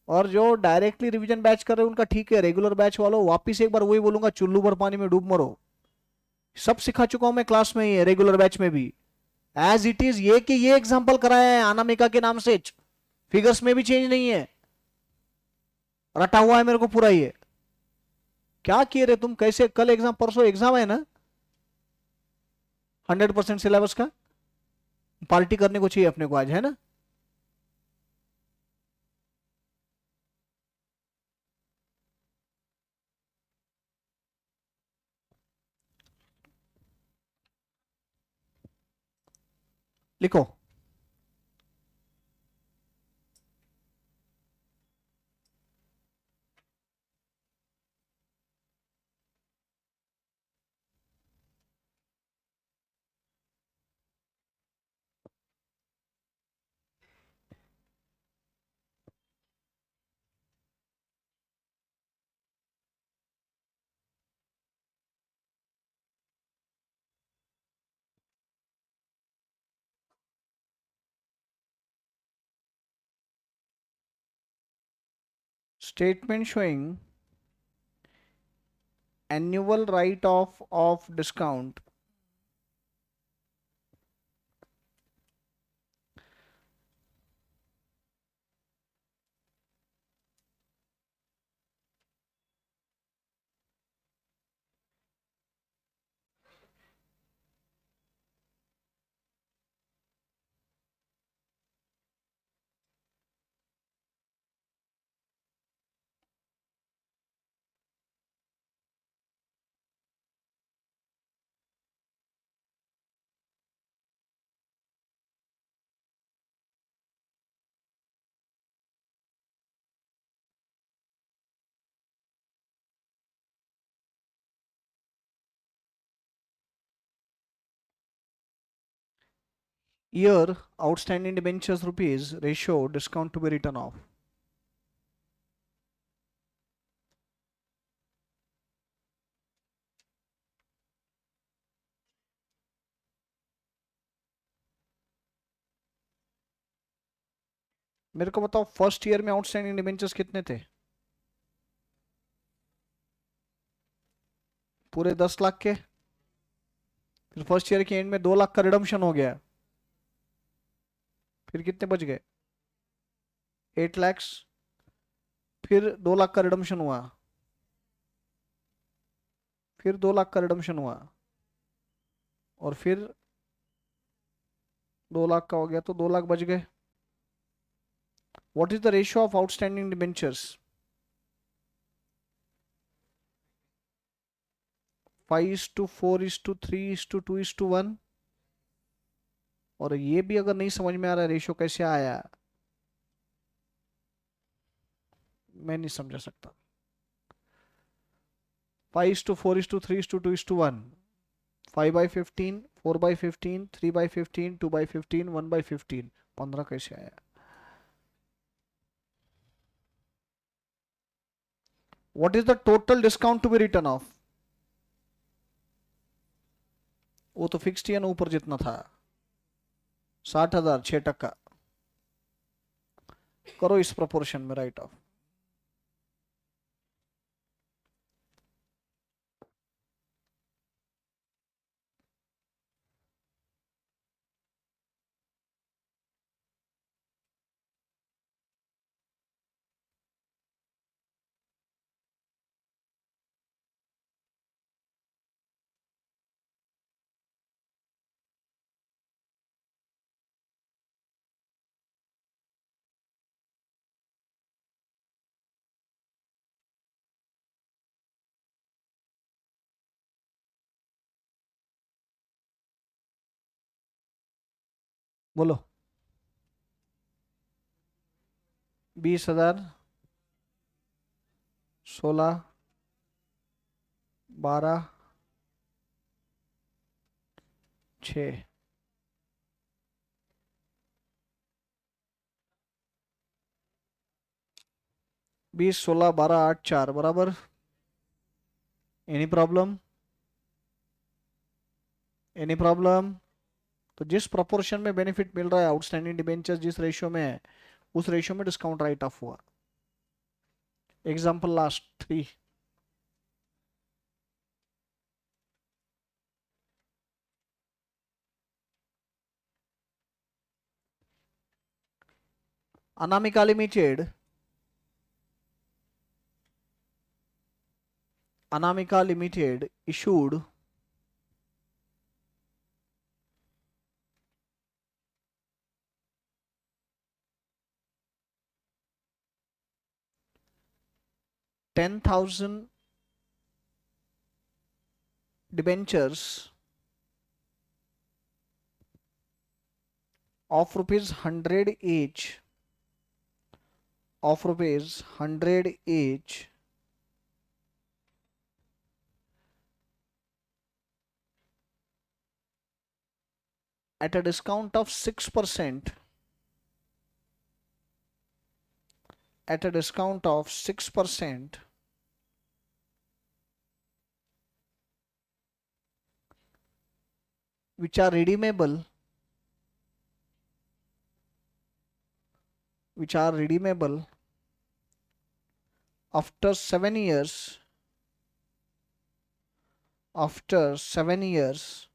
और जो डायरेक्टली रिवीजन बैच कर रहे हैं उनका ठीक है. रेगुलर बैच वालों वापिस एक बार वही बोलूंगा, चुल्लू भर पानी में डूब मरो. सब सिखा चुका हूं मैं क्लास में ही है, रेगुलर बैच में भी. एज इट इज ये कि ये एग्जांपल कराया है अनामिका के नाम से. फिगर्स में भी चेंज नहीं है. रटा हुआ है मेरे को पूरा. ये क्या किए रहे तुम. कैसे कल एग्जाम, परसों एग्जाम है ना. 100% सिलेबस का पार्टी करने को चाहिए अपने को आज, है ना. लिखो. Statement showing annual write-off of discount year outstanding debentures rupees ratio discount to be written off. मेरे को बताओ फर्स्ट ईयर में आउटस्टैंडिंग डिबेंचर्स कितने थे? पूरे 10 लाख के। फिर फर्स्ट ईयर के एंड में 2 लाख का रिडम्पशन हो गया। फिर कितने बच गए? 8 lakhs। फिर 2 लाख का रिडम्पशन हुआ। फिर 2 लाख का रिडम्पशन हुआ। और फिर 2 लाख का हो गया तो 2 लाख बच गए। What is the ratio of outstanding debentures? 5:4:3:2:1। और ये भी अगर नहीं समझ में आ रहा रेशियो कैसे आया, मैं नहीं समझा सकता। 5:4:3:2:1, 5/15, 4/15, 3/15, 2/15, 1/15, 15 कैसे आया? What is the total discount to be written off? वो तो फिक्स्ड ईयर ऊपर जितना था 60,000, 6%। करो इस प्रोपोर्शन में राइट ऑफ। बोलो। 20,000, 16, 12, 6। 20, 16, 12, 8, 4 बराबर। Any problem? Any problem? तो जिस प्रोपोर्शन में बेनिफिट मिल रहा है, आउटस्टैंडिंग डिबेंचर्स जिस रेशियो में है, उस रेशियो में डिस्काउंट राइट ऑफ हुआ। Example last 3। Anamika limited, Anamika limited issued $10,000 debentures of rupees 100 each, of rupees 100 each, at a discount of 6%, at a discount of 6%, which are redeemable, which are redeemable after 7 years, after 7 years,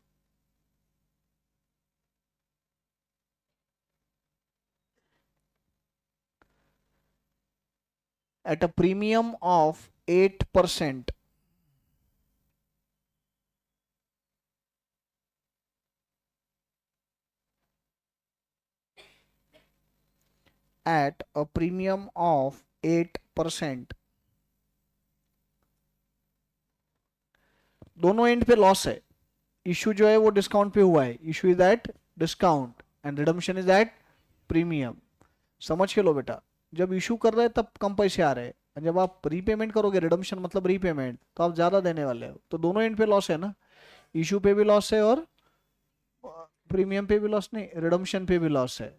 at a premium of 8%, at a premium of 8%, दोनों and पे loss है. Issue जो है वो discount पे हुआ है, issue is at discount and redemption is at premium. समझ के लो बेटा, जब इशू कर रहे हैं तब कम पैसे आ रहे हैं, और जब आप रीपेमेंट करोगे, रिडम्पशन मतलब रीपेमेंट, तो आप ज्यादा देने वाले हो. तो दोनों एंड पे लॉस है ना, इशू पे भी लॉस है और प्रीमियम पे भी लॉस, नहीं रिडम्पशन पे भी लॉस है.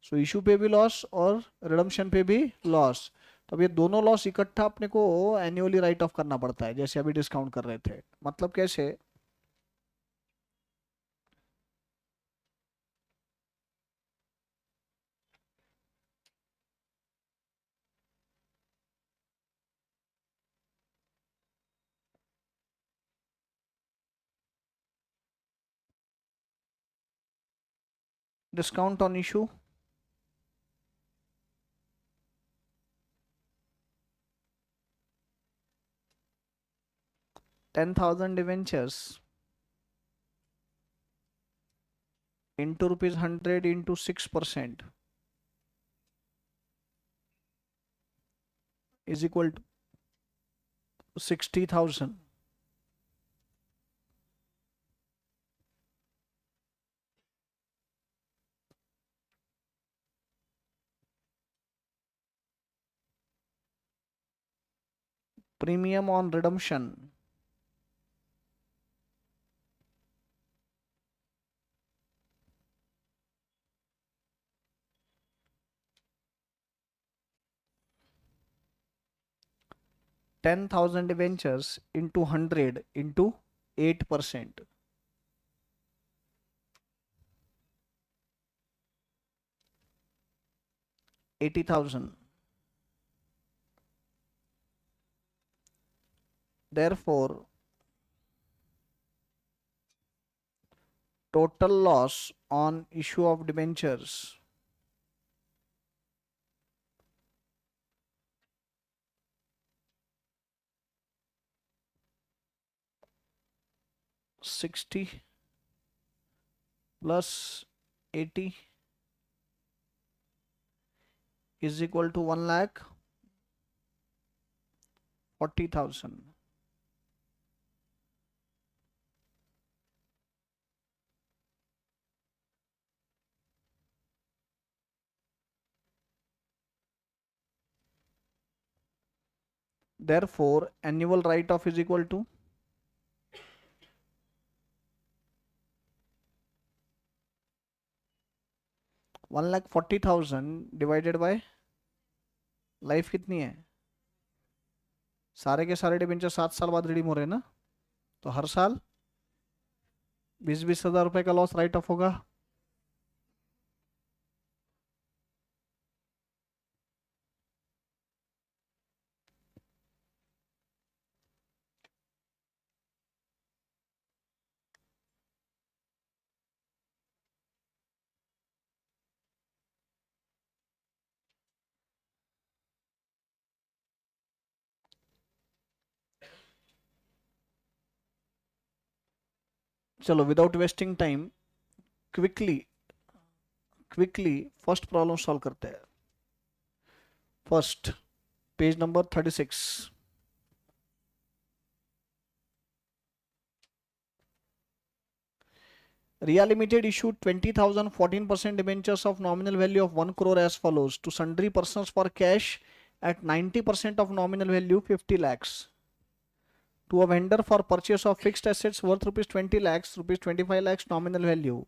सो इशू पे भी लॉस और रिडम्पशन पे भी लॉस. तो अब ये दोनों लॉस इकट्ठा अपने को एनुअली राइट ऑफ करना पड़ता है, जैसे अभी डिस्काउंट कर रहे थे. मतलब कैसे? Discount on issue, 10,000 debentures into rupees 100 into 6% is equal to 60,000. Premium on redemption, 10,000 debentures into 100 into 8%, 80,000. Therefore, total loss on issue of debentures, 60 plus 80 is equal to 1,40,000. Therefore, annual write-off is equal to 1,40,000 divided by life कितनी है, सारे के सारे debenture 7 साल बाद redeem हो रहे हैं ना, तो हर साल 20-20 हजार रुपए का लॉस राइट ऑफ होगा. चलो without wasting time, quickly quickly first problem solve करते हैं. First, page number 36. Ria Limited issued 20,000 14% debentures of nominal value of 1 crore as follows to sundry persons for cash at 90% of nominal value 50 lakhs. To a vendor for purchase of fixed assets worth rupees 20 lakhs, rupees 25 lakhs nominal value.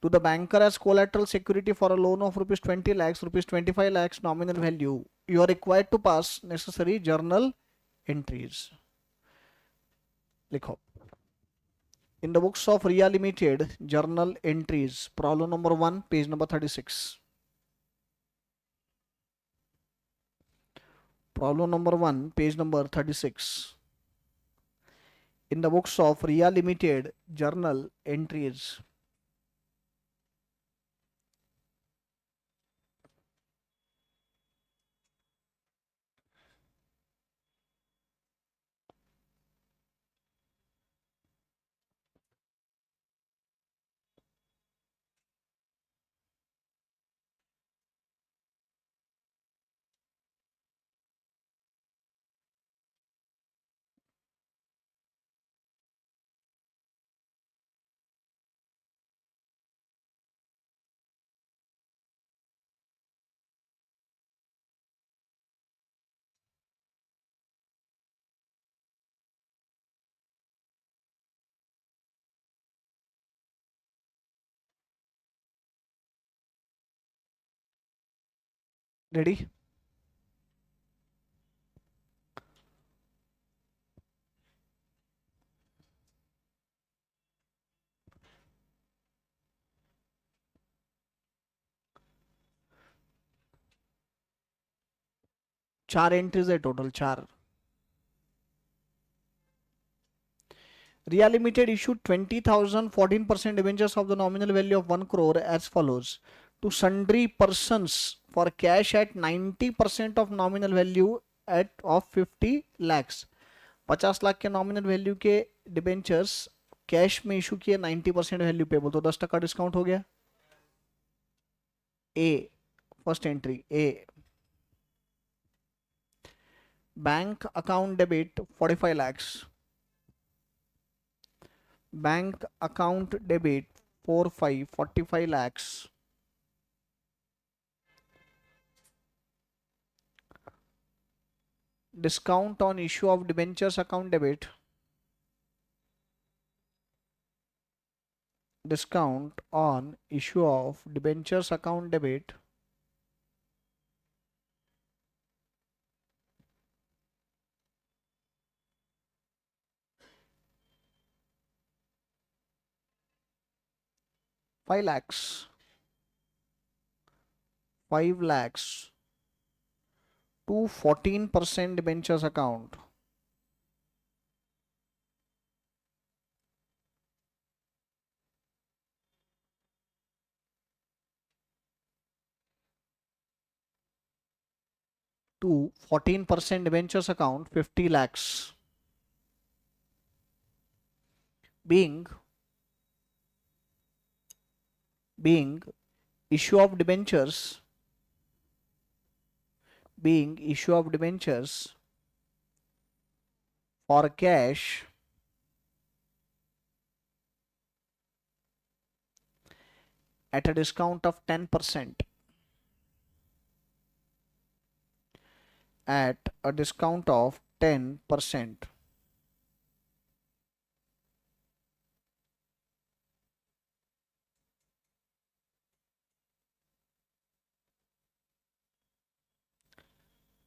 To the banker as collateral security for a loan of rupees 20 lakhs, rupees 25 lakhs nominal value. You are required to pass necessary journal entries. लिखो. In the books of Ria Limited, journal entries, problem number 1, page number 36. Problem number 1, page number 36. In the books of Ria Limited journal entries, ready? चार entries है total, चार. Ria Limited issued 20,000 14% debentures of the nominal value of 1 crore as follows to sundry persons for cash at 90% of nominal value at of 50 lakhs. 50 lakh के nominal value के debentures cash में issue किए 90% value payable, तो 10% discount हो गया. A first entry A, bank account debit 45 lakhs. Bank account debit 45 lakhs. Discount on issue of debentures account debit. Discount on issue of debentures account debit. Five lakhs. 5 lakhs to 14% debentures account. To 14% debentures account 50 lakhs. Being issue of debentures for cash at a discount of 10%. At a discount of 10%.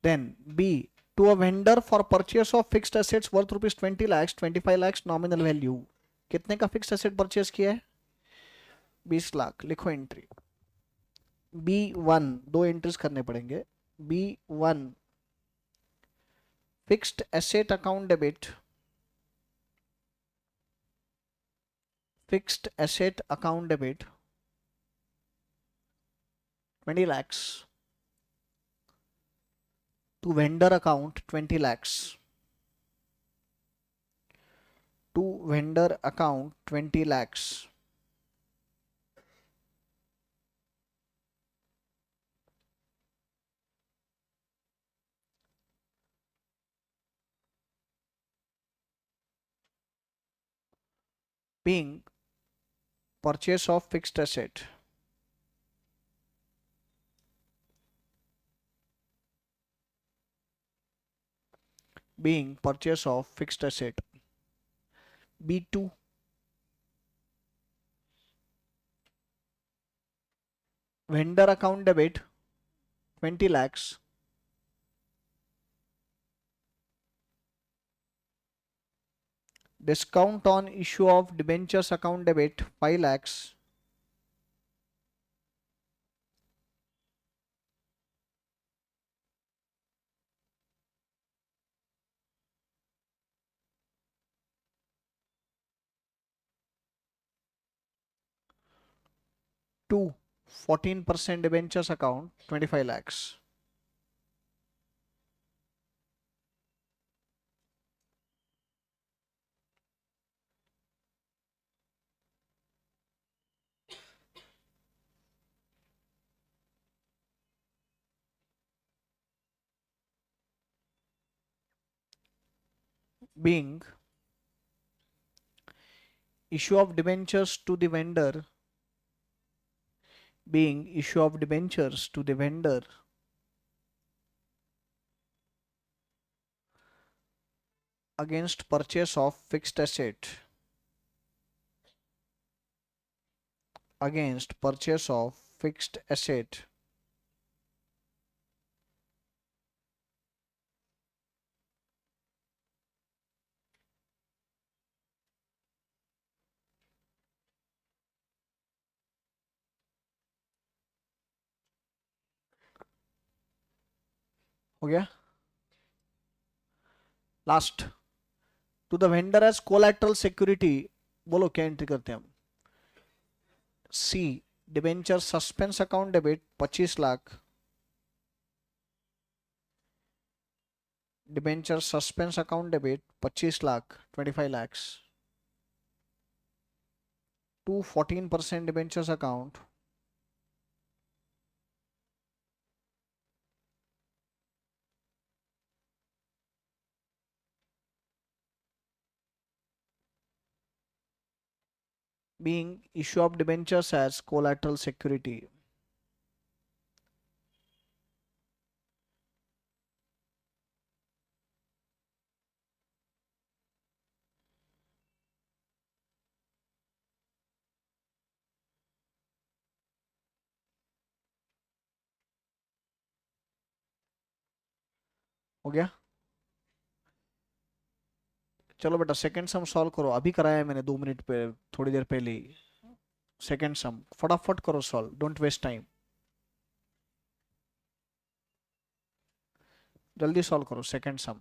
Then B, to a vendor for purchase of fixed assets worth rupees 20 lakhs, 25 lakhs nominal value. कितने का fixed asset purchase किया है? 20 लाख. लिखो entry. B1 दो entries करने पड़ेंगे. B1 fixed asset account debit, fixed asset account debit 20 lakhs to vendor account 20 lakhs. To vendor account 20 lakhs. Being purchase of fixed asset. Being purchase of fixed asset. B2 vendor account debit 20 lakhs. Discount on issue of debentures account debit 5 lakhs. Two, 14% debentures account, 25 lakhs. Being issue of debentures to the vendor, being issue of debentures to the vendor against purchase of fixed asset, against purchase of fixed asset, हो गया. Last, to the vendor as collateral security, बोलो क्या entry करते हैं हम. C, debenture suspense account debit 25 lakh, debenture suspense account debit 25 lakh, 25 lakhs. To, 14% debentures account, being issue of debentures as collateral security. हो गया. चलो बेटा सेकंड सम सॉल्व करो, अभी कराया है मैंने 2 मिनट पे, थोड़ी देर पहले ही. सेकंड सम फटाफट करो सॉल्व, डोंट वेस्ट टाइम. जल्दी सॉल्व करो सेकंड सम.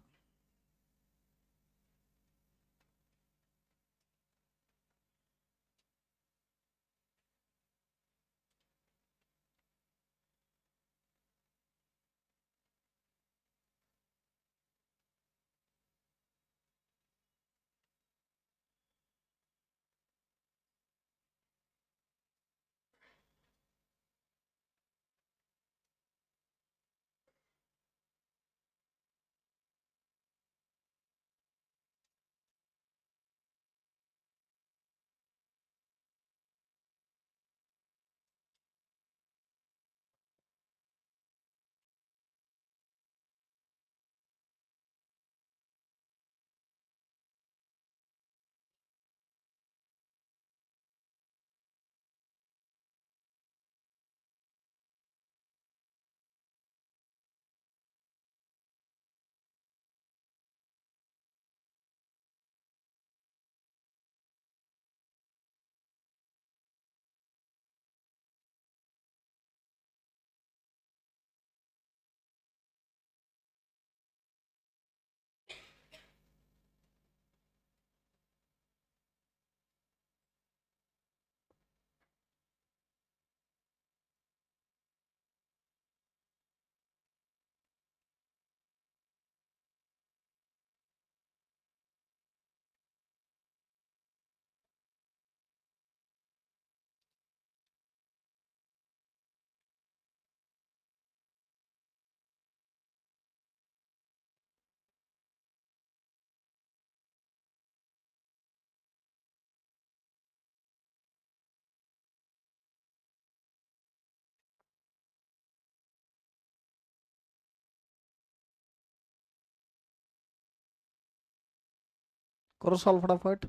करो सॉल्व फटाफट.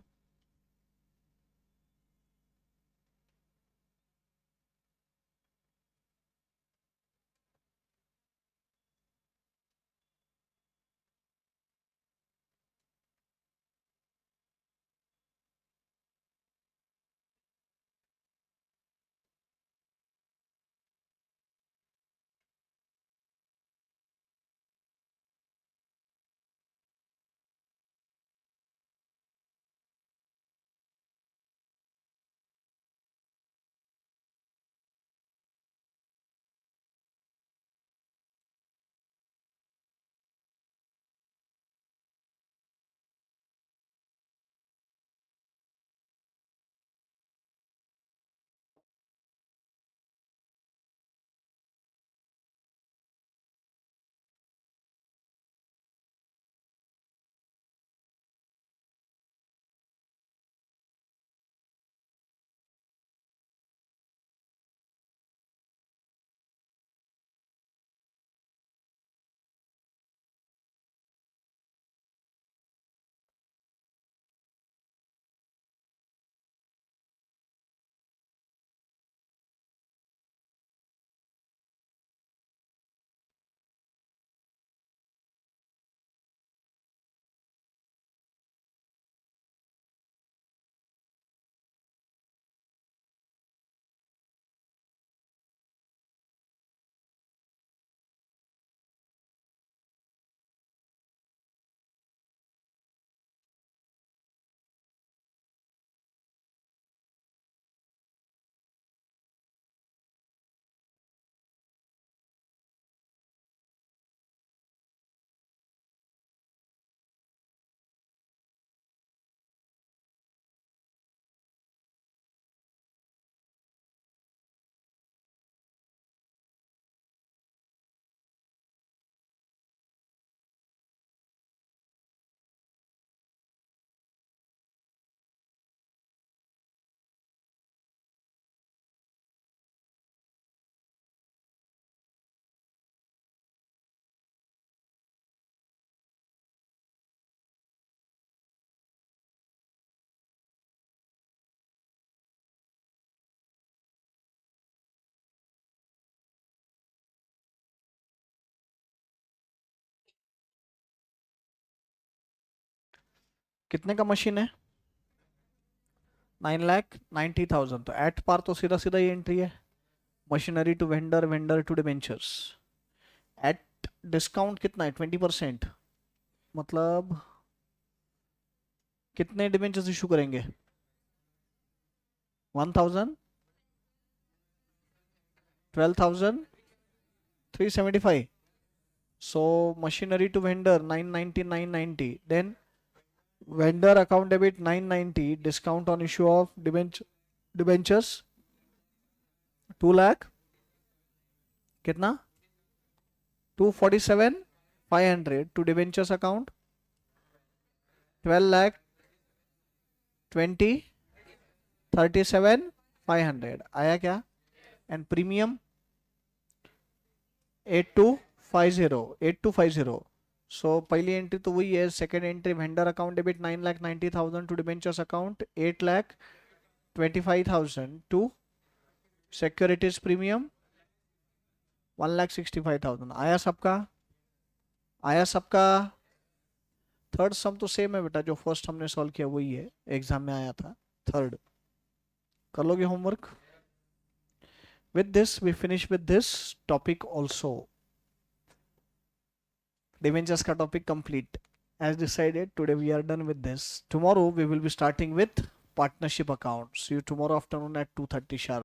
कितने का मशीन है? 9,90,000। तो एट पार तो सीधा सीधा ये एंट्री है, machinery to vendor, vendor to debentures. At discount कितना है? 20%। मतलब कितने डिबेंचर्स इशू करेंगे? 1,000, 12,375। So machinery to vendor 990, 990. Then vendor account debit 990, discount on issue of debentures 2 lakh, कितना? 247 500 to debentures account 12 lakh 20 37 500 आया क्या? And premium 8250। सो पहली एंट्री तो वही है। Second entry vendor account debit 9,90,000 to debentures account 8,25,000 to securities premium 1,65,000। आया सबका? आया सबका? थर्ड सम तो सेम है बेटा, जो फर्स्ट हमने सॉल्व किया वही है, एग्जाम में आया था थर्ड। कर लोगे homework? With this, we finish with this topic also. Debentures का topic complete. As decided, today we are done with this. Tomorrow we will be starting with partnership account. See you tomorrow afternoon at 2:30 sharp.